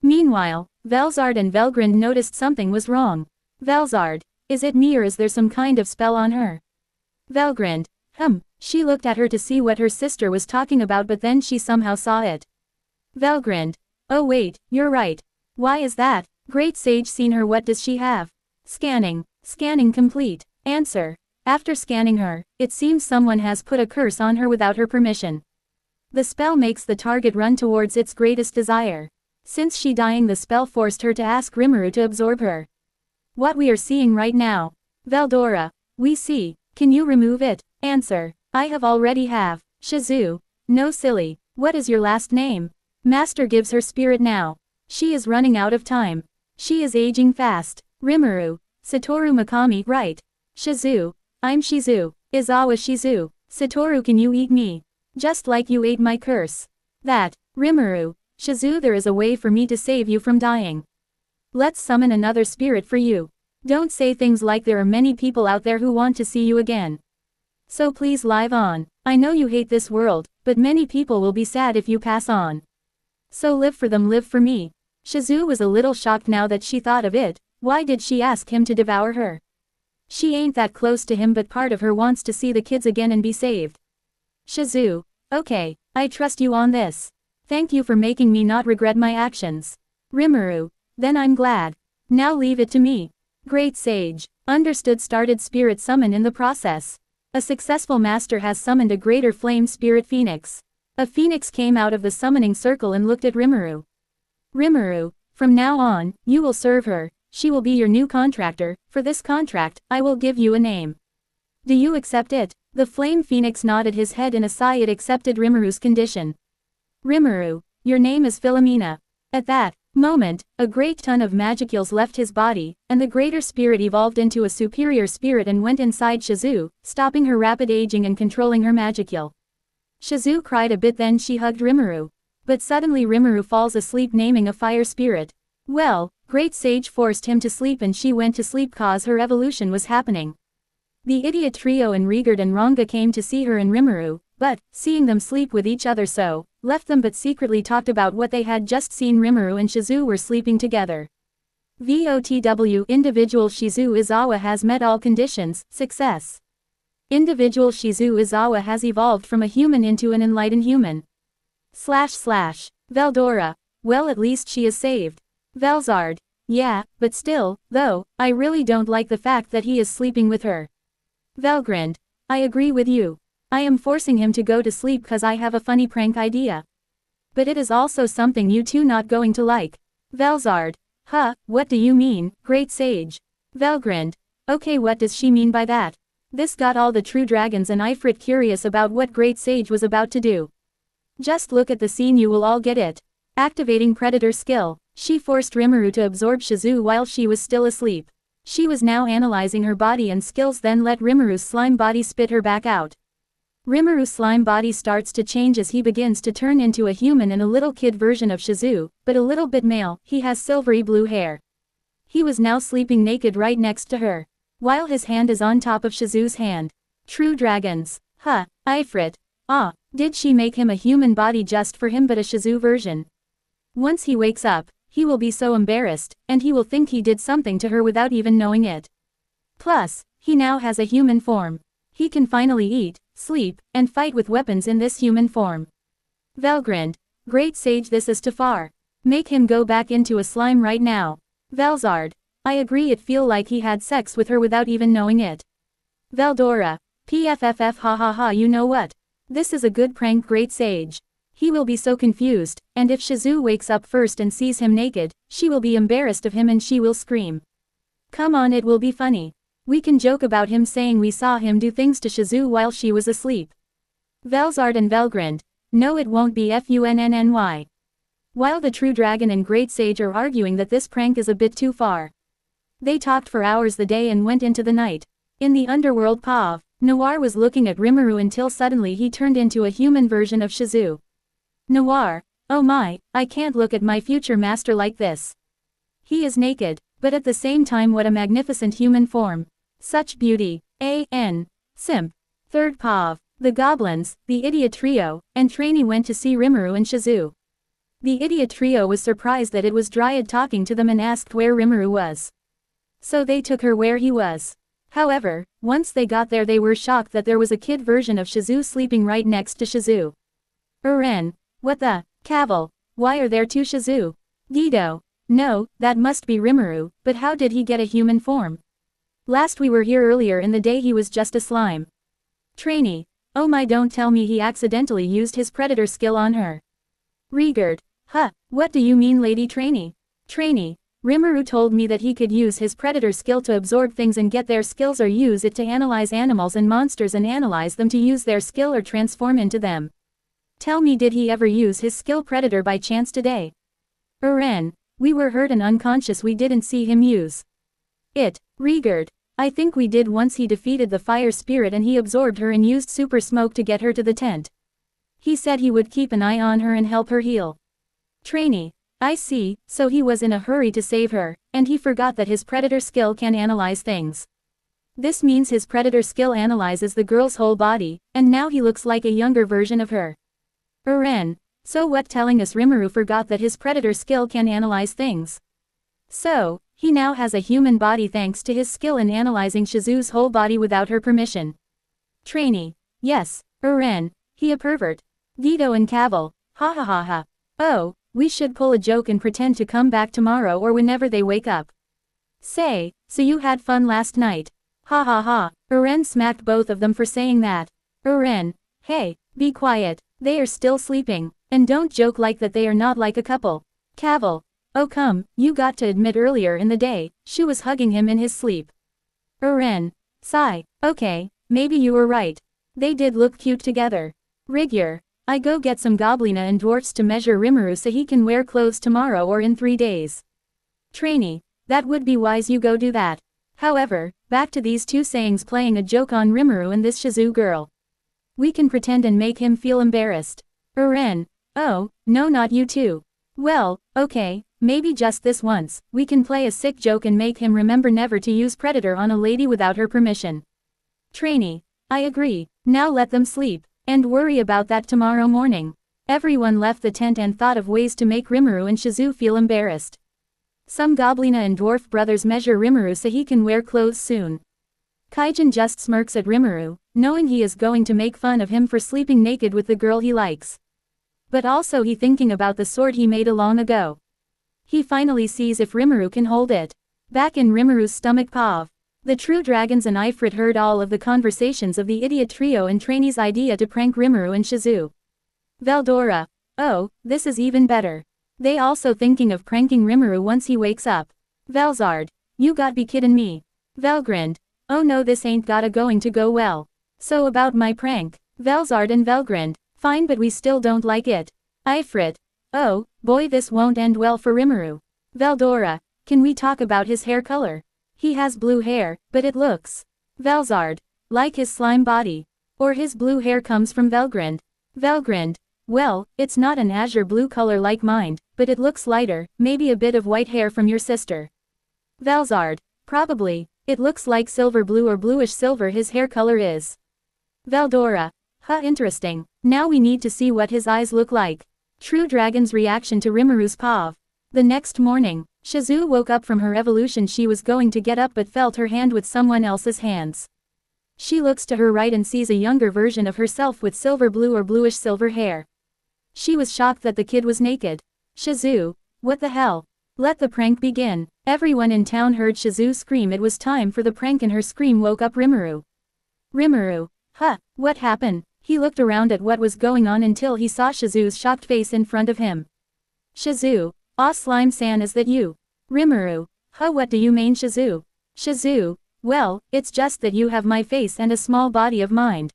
Meanwhile, Velzard and Velgrind noticed something was wrong. Velzard. Is it me or is there some kind of spell on her? Velgrind. She looked at her to see what her sister was talking about, but then she somehow saw it. Velgrind. Oh wait, you're right. Why is that? Great Sage seen her. What does she have? Scanning. Scanning complete. Answer. After scanning her, it seems someone has put a curse on her without her permission. The spell makes the target run towards its greatest desire. Since she dying, the spell forced her to ask Rimuru to absorb her. What we are seeing right now. Veldora. We see. Can you remove it? Answer. I have already have. Shizu. No silly. What is your last name? Master gives her spirit now. She is running out of time. She is aging fast. Rimuru. Satoru Mikami, right. Shizu. I'm Shizu. Izawa Shizu. Satoru, can you eat me? Just like you ate my curse. That. Rimuru. Shizu, there is a way for me to save you from dying. Let's summon another spirit for you. Don't say things like there are many people out there who want to see you again. So please live on. I know you hate this world, but many people will be sad if you pass on. So live for them, live for me. Shizu was a little shocked now that she thought of it. Why did she ask him to devour her? She ain't that close to him, but part of her wants to see the kids again and be saved. Shizu. Okay, I trust you on this. Thank you for making me not regret my actions. Rimuru. Then I'm glad. Now leave it to me. Great Sage. Understood. Started spirit summon in the process. A successful master has summoned a greater flame spirit phoenix. A phoenix came out of the summoning circle and looked at Rimuru. Rimuru. From now on, you will serve her. She will be your new contractor. For this contract, I will give you a name. Do you accept it? The flame phoenix nodded his head in a sigh. It accepted Rimuru's condition. Rimuru. Your name is Philomena. At that moment, a great ton of magicals left his body, and the greater spirit evolved into a superior spirit and went inside Shizu, stopping her rapid aging and controlling her magicule. Shizu cried a bit, then she hugged Rimuru. But suddenly Rimuru falls asleep, naming a fire spirit. Well, Great Sage forced him to sleep and she went to sleep cause her evolution was happening. The idiot trio and Rigard and Ranga came to see her and Rimuru, but, seeing them sleep with each other, so left them, but secretly talked about what they had just seen. Rimuru and Shizu were sleeping together. VOTW. Individual Shizu Izawa has met all conditions. Success. Individual Shizu Izawa has evolved from a human into an enlightened human. / Veldora. Well, at least she is saved. Velzard. Yeah, but still, though, I really don't like the fact that he is sleeping with her. Velgrind. I agree with you. I am forcing him to go to sleep cause I have a funny prank idea. But it is also something you two not going to like. Velzard. Huh, what do you mean, great sage? Vel grinned. Okay, what does she mean by that? This got all the true dragons and Ifrit curious about what great sage was about to do. Just look at the scene, you will all get it. Activating predator skill. She forced Rimuru to absorb Shizu while she was still asleep. She was now analyzing her body and skills, then let Rimuru's slime body spit her back out. Rimuru's slime body starts to change as he begins to turn into a human and a little kid version of Shizu, but a little bit male. He has silvery blue hair. He was now sleeping naked right next to her, while his hand is on top of Shizu's hand. True dragons. Huh, Ifrit. Ah, did she make him a human body just for him but a Shizu version? Once he wakes up, he will be so embarrassed, and he will think he did something to her without even knowing it. Plus, he now has a human form. He can finally eat, sleep, and fight with weapons in this human form. Vel grinned. Great sage, this is too far. Make him go back into a slime right now. Velzard. I agree, it feel like he had sex with her without even knowing it. Veldora. PFFF, ha ha ha, you know what? This is a good prank, great sage. He will be so confused, and if Shizu wakes up first and sees him naked, she will be embarrassed of him and she will scream. Come on, it will be funny. We can joke about him saying we saw him do things to Shizu while she was asleep. Velzard and Vel grinned. No, it won't be funny. While the true dragon and great sage are arguing that this prank is a bit too far. They talked for hours the day and went into the night. In the underworld Pav, Noir was looking at Rimuru until suddenly he turned into a human version of Shizu. Noir, oh my, I can't look at my future master like this. He is naked, but at the same time what a magnificent human form. Such beauty. A.N. Simp. Third Pav, the goblins, the idiot trio, and Trainee went to see Rimuru and Shizu. The idiot trio was surprised that it was Dryad talking to them and asked where Rimuru was. So they took her where he was. However, once they got there they were shocked that there was a kid version of Shizu sleeping right next to Shizu. What the? Cavil, why are there two Shizu? Guido. No, that must be Rimuru, but how did he get a human form? Last we were here earlier in the day he was just a slime. Trainee. Oh my, don't tell me he accidentally used his predator skill on her. Rigard. Huh, what do you mean, Lady Trainee? Trainee. Rimuru told me that he could use his predator skill to absorb things and get their skills, or use it to analyze animals and monsters and analyze them to use their skill or transform into them. Tell me, did he ever use his skill predator by chance today? We were hurt and unconscious, we didn't see him use it. Rigard. I think we did once. He defeated the fire spirit and he absorbed her and used super smoke to get her to the tent. He said he would keep an eye on her and help her heal. Trainee. I see, so he was in a hurry to save her, and he forgot that his predator skill can analyze things. This means his predator skill analyzes the girl's whole body, and now he looks like a younger version of her. So what, telling us Rimuru forgot that his predator skill can analyze things? So, he now has a human body thanks to his skill in analyzing Shizu's whole body without her permission. Trainee. Yes, he a pervert. Guido and Cavil. Ha ha ha ha. Oh, we should pull a joke and pretend to come back tomorrow or whenever they wake up. Say, so you had fun last night? Ha ha ha. Smacked both of them for saying that. Hey, be quiet, they are still sleeping, and don't joke like that, they are not like a couple. Cavil. Oh come, you got to admit earlier in the day, she was hugging him in his sleep. Sigh. Okay, maybe you were right. They did look cute together. Rigyur. I go get some goblina and dwarfs to measure Rimuru so he can wear clothes tomorrow or in 3 days. Trainee. That would be wise, you go do that. However, back to these two sayings playing a joke on Rimuru and this Shizu girl. We can pretend and make him feel embarrassed. Oh, no, not you two. Well, okay, maybe just this once, we can play a sick joke and make him remember never to use predator on a lady without her permission. Trainee. I agree, now let them sleep, and worry about that tomorrow morning. Everyone left the tent and thought of ways to make Rimuru and Shizu feel embarrassed. Some goblina and dwarf brothers measure Rimuru so he can wear clothes soon. Kaijin just smirks at Rimuru, knowing he is going to make fun of him for sleeping naked with the girl he likes. But also he thinking about the sword he made long ago. He finally sees if Rimuru can hold it. Back in Rimuru's stomach Pav. The true dragons and Ifrit heard all of the conversations of the idiot trio and Trainee's idea to prank Rimuru and Shizu. Veldora. Oh, this is even better. They also thinking of pranking Rimuru once he wakes up. Velzard, you got be kiddin' me. Vel grinned. Oh no, this ain't gotta going to go well. So about my prank. Velzard and Vel grinned. Fine, but we still don't like it. Ifrit. Oh, boy, this won't end well for Rimuru. Veldora, can we talk about his hair color? He has blue hair, but it looks. Velzard. Like his slime body. Or his blue hair comes from Velgrind. Velgrind. Well, it's not an azure blue color like mine, but it looks lighter, maybe a bit of white hair from your sister. Velzard. Probably. It looks like silver blue or bluish silver his hair color is. Veldora. Huh, interesting. Now we need to see what his eyes look like. True Dragon's reaction to Rimuru's paw. The next morning, Shizue woke up from her evolution. She was going to get up but felt her hand with someone else's hands. She looks to her right and sees a younger version of herself with silver blue or bluish silver hair. She was shocked that the kid was naked. Shizue, what the hell? Let the prank begin. Everyone in town heard Shizue scream. It was time for the prank and her scream woke up Rimuru. Rimuru. Huh, what happened? He looked around at what was going on until he saw Shizue's shocked face in front of him. Shizue. Aw, slime-san, is that you? Rimuru. Huh, what do you mean, Shizue? Shizue. Well, it's just that you have my face and a small body of mind.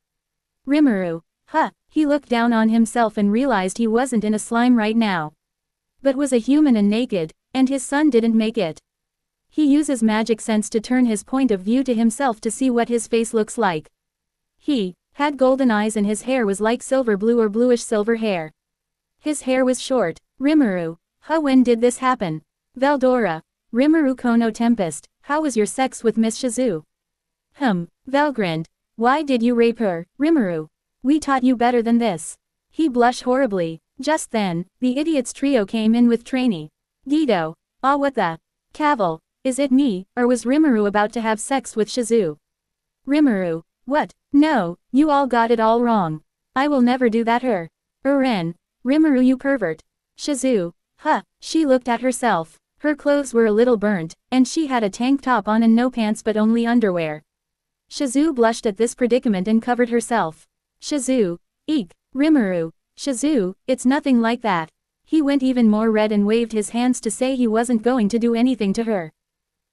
Rimuru. Huh, he looked down on himself and realized he wasn't in a slime right now, but was a human and naked, and his son didn't make it. He uses magic sense to turn his point of view to himself to see what his face looks like. He had golden eyes and his hair was like silver blue or bluish silver hair. His hair was short. Rimuru. Huh, when did this happen? Veldora. Rimuru Kono Tempest, how was your sex with Miss Shizue? Velgrind. Why did you rape her, Rimuru? We taught you better than this. He blushed horribly. Just then, the idiots trio came in with Trainee. Dido. Ah, what the? Cavil. Is it me, or was Rimuru about to have sex with Shizue? Rimuru. What? No, you all got it all wrong. I will never do that her. Eren. Rimuru, you pervert. Shizue. Huh, she looked at herself. Her clothes were a little burnt, and she had a tank top on and no pants but only underwear. Shizue blushed at this predicament and covered herself. Shizue. Eek. Rimuru. Shizue, it's nothing like that. He went even more red and waved his hands to say he wasn't going to do anything to her.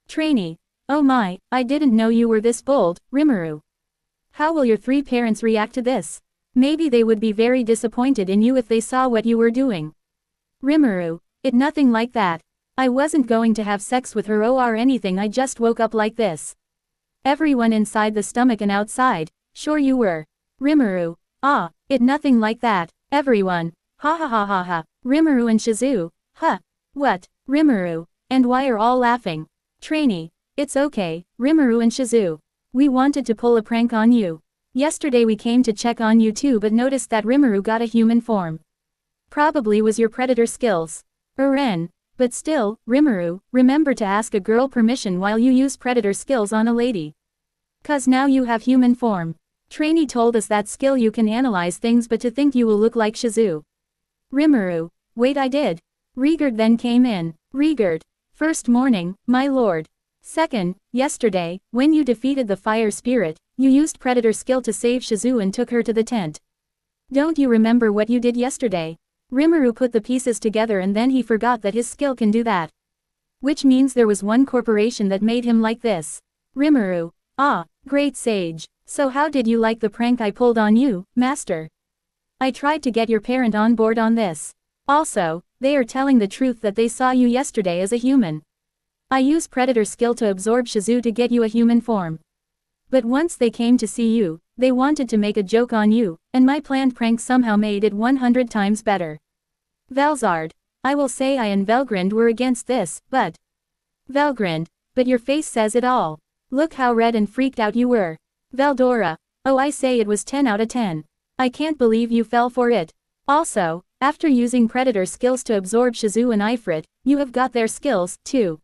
Trainee. Oh my, I didn't know you were this bold, Rimuru. How will your three parents react to this? Maybe they would be very disappointed in you if they saw what you were doing. Rimuru. It nothing like that. I wasn't going to have sex with her or anything, I just woke up like this. Everyone inside the stomach and outside, sure you were. Rimuru. Ah, it nothing like that. Everyone. Ha ha ha ha ha. Rimuru and Shizue. Huh. What? Rimuru. And why are all laughing? Trainee. It's okay, Rimuru and Shizue. We wanted to pull a prank on you. Yesterday we came to check on you too but noticed that Rimuru got a human form. Probably was your predator skills. Eren. But still, Rimuru, remember to ask a girl permission while you use predator skills on a lady. 'Cause now you have human form. Trainee told us that skill you can analyze things but to think you will look like Shizue. Rimuru. Wait, I did. Rigard then came in. Rigard. First morning, my lord. Second, yesterday, when you defeated the fire spirit, you used predator skill to save Shizue and took her to the tent. Don't you remember what you did yesterday? Rimuru put the pieces together and then he forgot that his skill can do that. Which means there was one corporation that made him like this. Rimuru. Ah, great sage. So how did you like the prank I pulled on you, master? I tried to get your parent on board on this. Also, they are telling the truth that they saw you yesterday as a human. I use predator skill to absorb Shizue to get you a human form. But once they came to see you, they wanted to make a joke on you, and my planned prank somehow made it 100 times better. Velzard. I will say I and Velgrind were against this, but... Velgrind. But your face says it all. Look how red and freaked out you were. Veldora. Oh, I say it was 10 out of 10. I can't believe you fell for it. Also, after using predator skills to absorb Shizue and Ifrit, you have got their skills, too.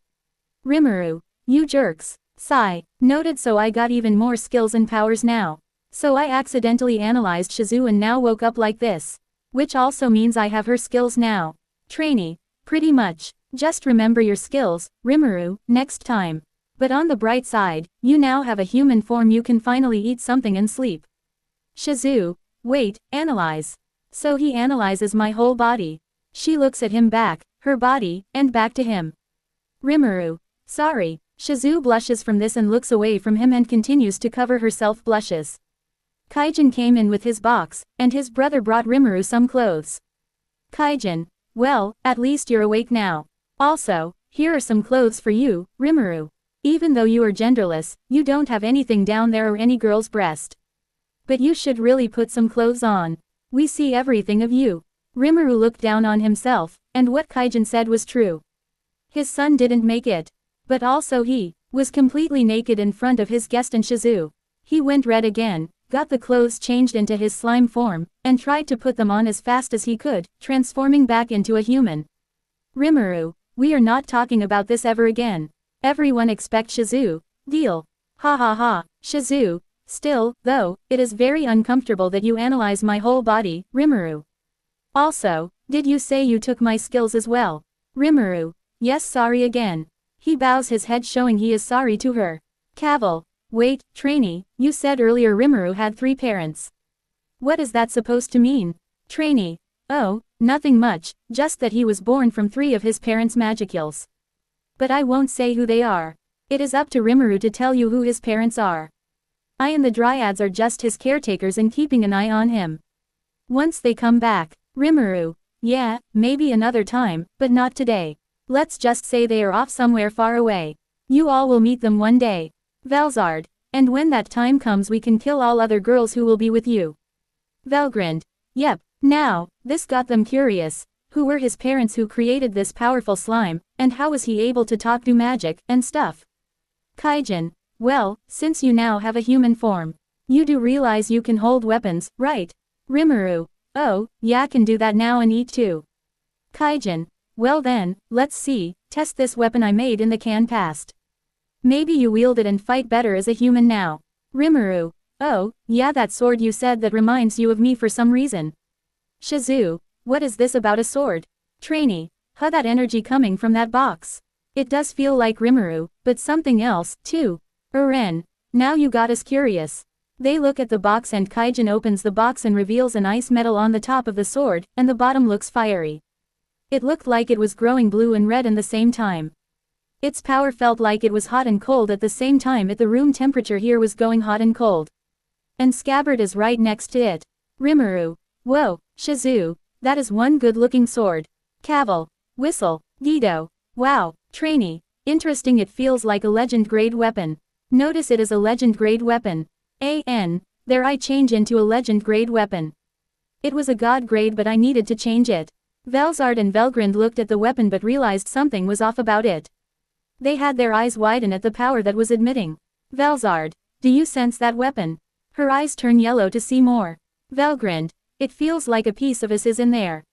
Rimuru. You jerks. Sigh. Noted, so I got even more skills and powers now. So I accidentally analyzed Shizue and now woke up like this. Which also means I have her skills now. Trainee. Pretty much. Just remember your skills, Rimuru, next time. But on the bright side, you now have a human form, you can finally eat something and sleep. Shizue. Wait, analyze. So he analyzes my whole body. She looks at him back, her body, and back to him. Rimuru. Sorry. Shizue blushes from this and looks away from him and continues to cover herself blushes. Kaijin came in with his box, and his brother brought Rimuru some clothes. Kaijin. Well, at least you're awake now. Also, here are some clothes for you, Rimuru. Even though you are genderless, you don't have anything down there or any girl's breast. But you should really put some clothes on. We see everything of you. Rimuru looked down on himself, and what Kaijin said was true. His son didn't make it. But also he was completely naked in front of his guest and Shizue. He went red again, got the clothes changed into his slime form, and tried to put them on as fast as he could, transforming back into a human. Rimuru, we are not talking about this ever again. Everyone expect Shizue. Deal. Ha ha ha. Shizue. Still, though, it is very uncomfortable that you analyze my whole body, Rimuru. Also, did you say you took my skills as well? Rimuru. Yes, sorry again. He bows his head showing he is sorry to her. Cavil. Wait, trainee, you said earlier Rimuru had 3 parents. What is that supposed to mean? Trainee. Oh, nothing much, just that he was born from 3 of his parents' magicules. But I won't say who they are. It is up to Rimuru to tell you who his parents are. I and the Dryads are just his caretakers and keeping an eye on him. Once they come back, Rimuru. Yeah, maybe another time, but not today. Let's just say they are off somewhere far away. You all will meet them one day. Velzard. And when that time comes we can kill all other girls who will be with you. Velgrind. Yep. Now, this got them curious. Who were his parents who created this powerful slime, and how was he able to talk do magic, and stuff? Kaijin. Well, since you now have a human form, you do realize you can hold weapons, right? Rimuru. Oh, yeah, can do that now and eat too. Kaijin. Well then, let's see, test this weapon I made in the can past. Maybe you wield it and fight better as a human now. Rimuru. Oh, yeah, that sword you said that reminds you of me for some reason. Shizue. What is this about a sword? Trainee. That energy coming from that box. It does feel like Rimuru, but something else, too. Uren. Now you got us curious. They look at the box and Kaijin opens the box and reveals an ice metal on the top of the sword, and the bottom looks fiery. It looked like it was growing blue and red in the same time. Its power felt like it was hot and cold at the same time. The room temperature here was going hot and cold. And scabbard is right next to it. Rimuru. Whoa, Shizue, that is one good-looking sword. Cavil. Whistle. Dido. Wow, trainee. Interesting, it feels like a legend-grade weapon. Notice it is a legend-grade weapon. There I change into a legend-grade weapon. It was a god grade but I needed to change it. Velzard and Velgrind looked at the weapon but realized something was off about it. They had their eyes widen at the power that was emitting. Velzard. Do you sense that weapon? Her eyes turn yellow to see more. Velgrind. It feels like a piece of us is in there.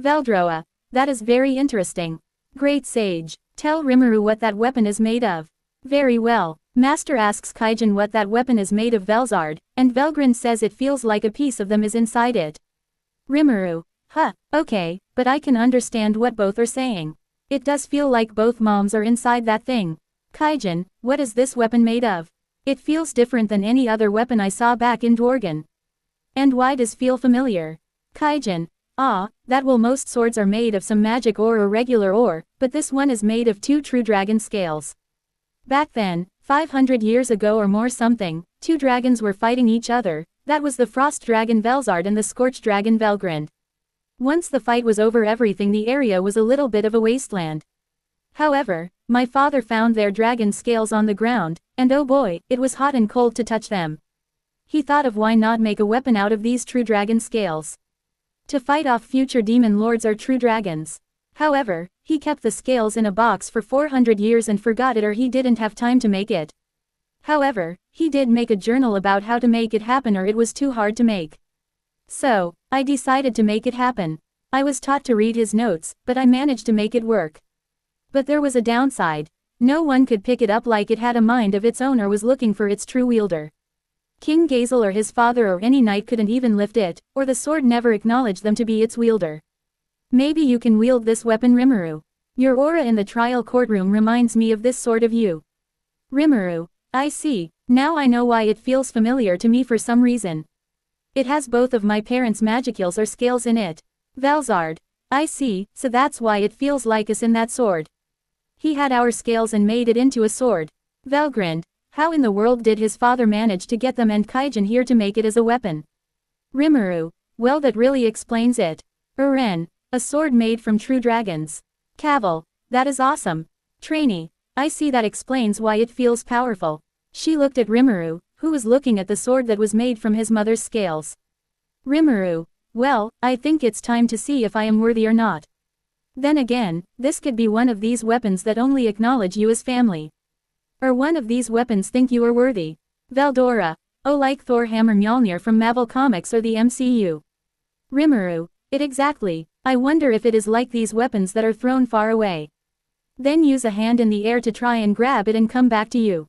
Veldroa. That is very interesting. Great Sage. Tell Rimuru what that weapon is made of. Very well. Master asks Kaijin what that weapon is made of. Velzard, and Velgrind says it feels like a piece of them is inside it. Rimuru. Okay, but I can understand what both are saying. It does feel like both moms are inside that thing. Kaijin, what is this weapon made of? It feels different than any other weapon I saw back in Dworgen. And why does feel familiar? Kaijin. That will most swords are made of some magic ore or regular ore, but this one is made of 2 true dragon scales. Back then, 500 years ago or more something, 2 dragons were fighting each other. That was the Frost Dragon Velzard and the Scorched Dragon Velgrind. Once the fight was over, everything the area was a little bit of a wasteland. However, my father found their dragon scales on the ground, and oh boy, it was hot and cold to touch them. He thought of why not make a weapon out of these true dragon scales. To fight off future demon lords or true dragons. However, he kept the scales in a box for 400 years and forgot it, or he didn't have time to make it. However, he did make a journal about how to make it happen, or it was too hard to make. So, I decided to make it happen. I was taught to read his notes, but I managed to make it work. But there was a downside. No one could pick it up like it had a mind of its own or was looking for its true wielder. King Gazel or his father or any knight couldn't even lift it, or the sword never acknowledged them to be its wielder. Maybe you can wield this weapon, Rimuru. Your aura in the trial courtroom reminds me of this sort of you. Rimuru. I see. Now I know why it feels familiar to me for some reason. It has both of my parents' magicals or scales in it. Velzard. I see, so that's why it feels like us in that sword. He had our scales and made it into a sword. Vel grinned. How in the world did his father manage to get them and Kaijin here to make it as a weapon? Rimuru. Well, that really explains it. Uren. A sword made from true dragons. Cavil. That is awesome. Trainee. I see, that explains why it feels powerful. She looked at Rimuru, who was looking at the sword that was made from his mother's scales. Rimuru. Well, I think it's time to see if I am worthy or not. Then again, this could be one of these weapons that only acknowledge you as family. Or one of these weapons think you are worthy. Veldora. Oh, like Thor Hammer Mjolnir from Marvel Comics or the MCU. Rimuru. It exactly. I wonder if it is like these weapons that are thrown far away. Then use a hand in the air to try and grab it and come back to you.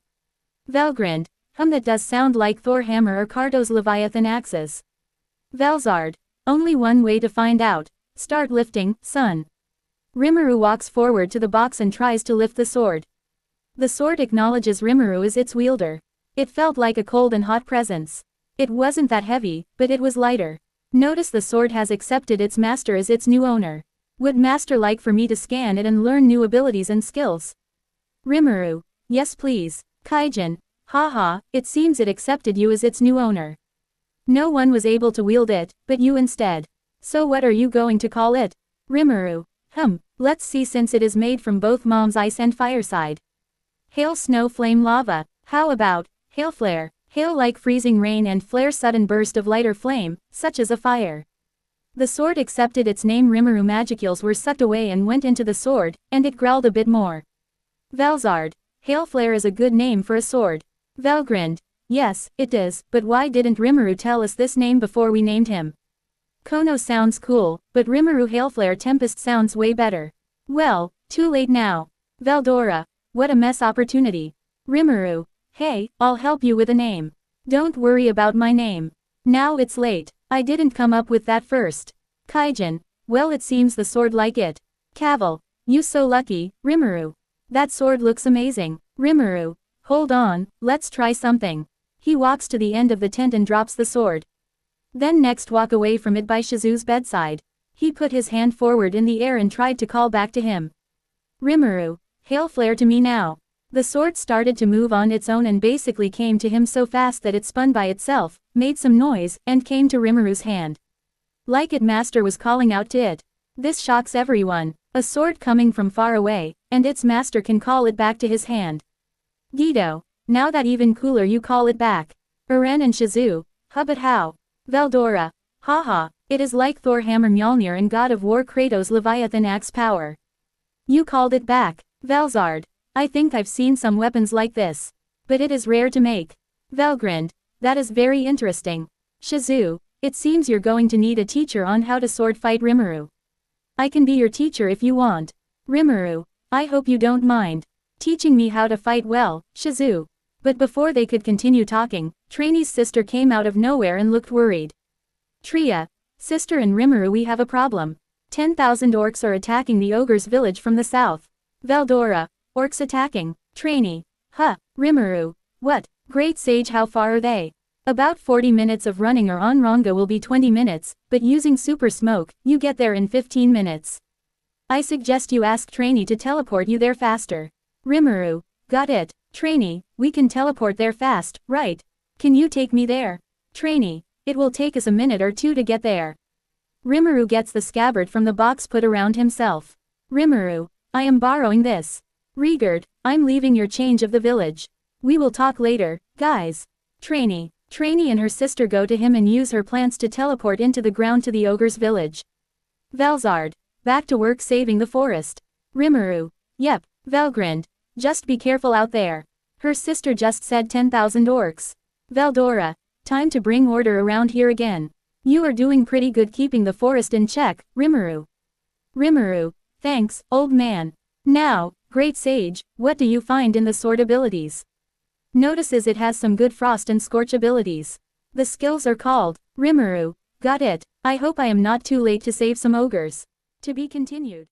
Velgrind. That does sound like Thor Hammer or Karto's Leviathan axes. Velzard. Only one way to find out. Start lifting, son. Rimuru walks forward to the box and tries to lift the sword. The sword acknowledges Rimuru as its wielder. It felt like a cold and hot presence. It wasn't that heavy, but it was lighter. Notice the sword has accepted its master as its new owner. Would master like for me to scan it and learn new abilities and skills? Rimuru. Yes please. Kaijin. Haha, it seems it accepted you as its new owner. No one was able to wield it, but you instead. So what are you going to call it? Rimuru. Let's see, since it is made from both Mom's ice and fire side. Hail, snow, flame, lava. How about hail flare? Hail like freezing rain and flare sudden burst of lighter flame, such as a fire. The sword accepted its name. Rimuru magicals were sucked away and went into the sword, and it growled a bit more. Velzard. Hail flare is a good name for a sword. Vel grinned. Yes, it is, but why didn't Rimuru tell us this name before we named him? Kono sounds cool, but Rimuru Hailflare Tempest sounds way better. Well, too late now. Veldora. What a mess opportunity. Rimuru. Hey, I'll help you with a name. Don't worry about my name. Now it's late. I didn't come up with that first. Kaijin. Well, it seems the sword like it. Cavil. You so lucky, Rimuru. That sword looks amazing. Rimuru. Hold on, let's try something. He walks to the end of the tent and drops the sword. Then next walk away from it by Shizu's bedside. He put his hand forward in the air and tried to call back to him. Rimuru. Hail flare to me now. The sword started to move on its own and basically came to him so fast that it spun by itself, made some noise, and came to Rimuru's hand. Like it master was calling out to it. This shocks everyone. A sword coming from far away, and its master can call it back to his hand. Guido. Now that even cooler, you call it back. Uren and Shizu. But how? Veldora. Haha, it is like Thor Hammer Mjolnir and God of War Kratos Leviathan axe power. You called it back. Velzard. I think I've seen some weapons like this. But it is rare to make. Velgrind. That is very interesting. Shizu. It seems you're going to need a teacher on how to sword fight Rimuru. I can be your teacher if you want. Rimuru. I hope you don't mind teaching me how to fight well, Shizu. But before they could continue talking, Trainee's sister came out of nowhere and looked worried. Tria. Sister and Rimuru, we have a problem. 10,000 orcs are attacking the ogre's village from the south. Veldora. Orcs attacking. Trainee. Rimuru. What? Great sage, how far are they? About 40 minutes of running, or on Ranga will be 20 minutes, but using super smoke, you get there in 15 minutes. I suggest you ask Trainee to teleport you there faster. Rimuru. Got it. Trainee, we can teleport there fast, right? Can you take me there? Trainee. It will take us a minute or two to get there. Rimuru gets the scabbard from the box put around himself. Rimuru. I am borrowing this. Rigard. I'm leaving your change of the village. We will talk later, guys. Trainee. Trainee and her sister go to him and use her plants to teleport into the ground to the ogre's village. Velzard. Back to work saving the forest. Rimuru. Yep. Velgrind. Just be careful out there. Her sister just said 10,000 orcs. Veldora. Time to bring order around here again. You are doing pretty good keeping the forest in check, Rimuru. Rimuru. Thanks, old man. Now, great sage, what do you find in the sword abilities? Notices it has some good frost and scorch abilities. The skills are called Rimuru. Got it. I hope I am not too late to save some ogres. To be continued.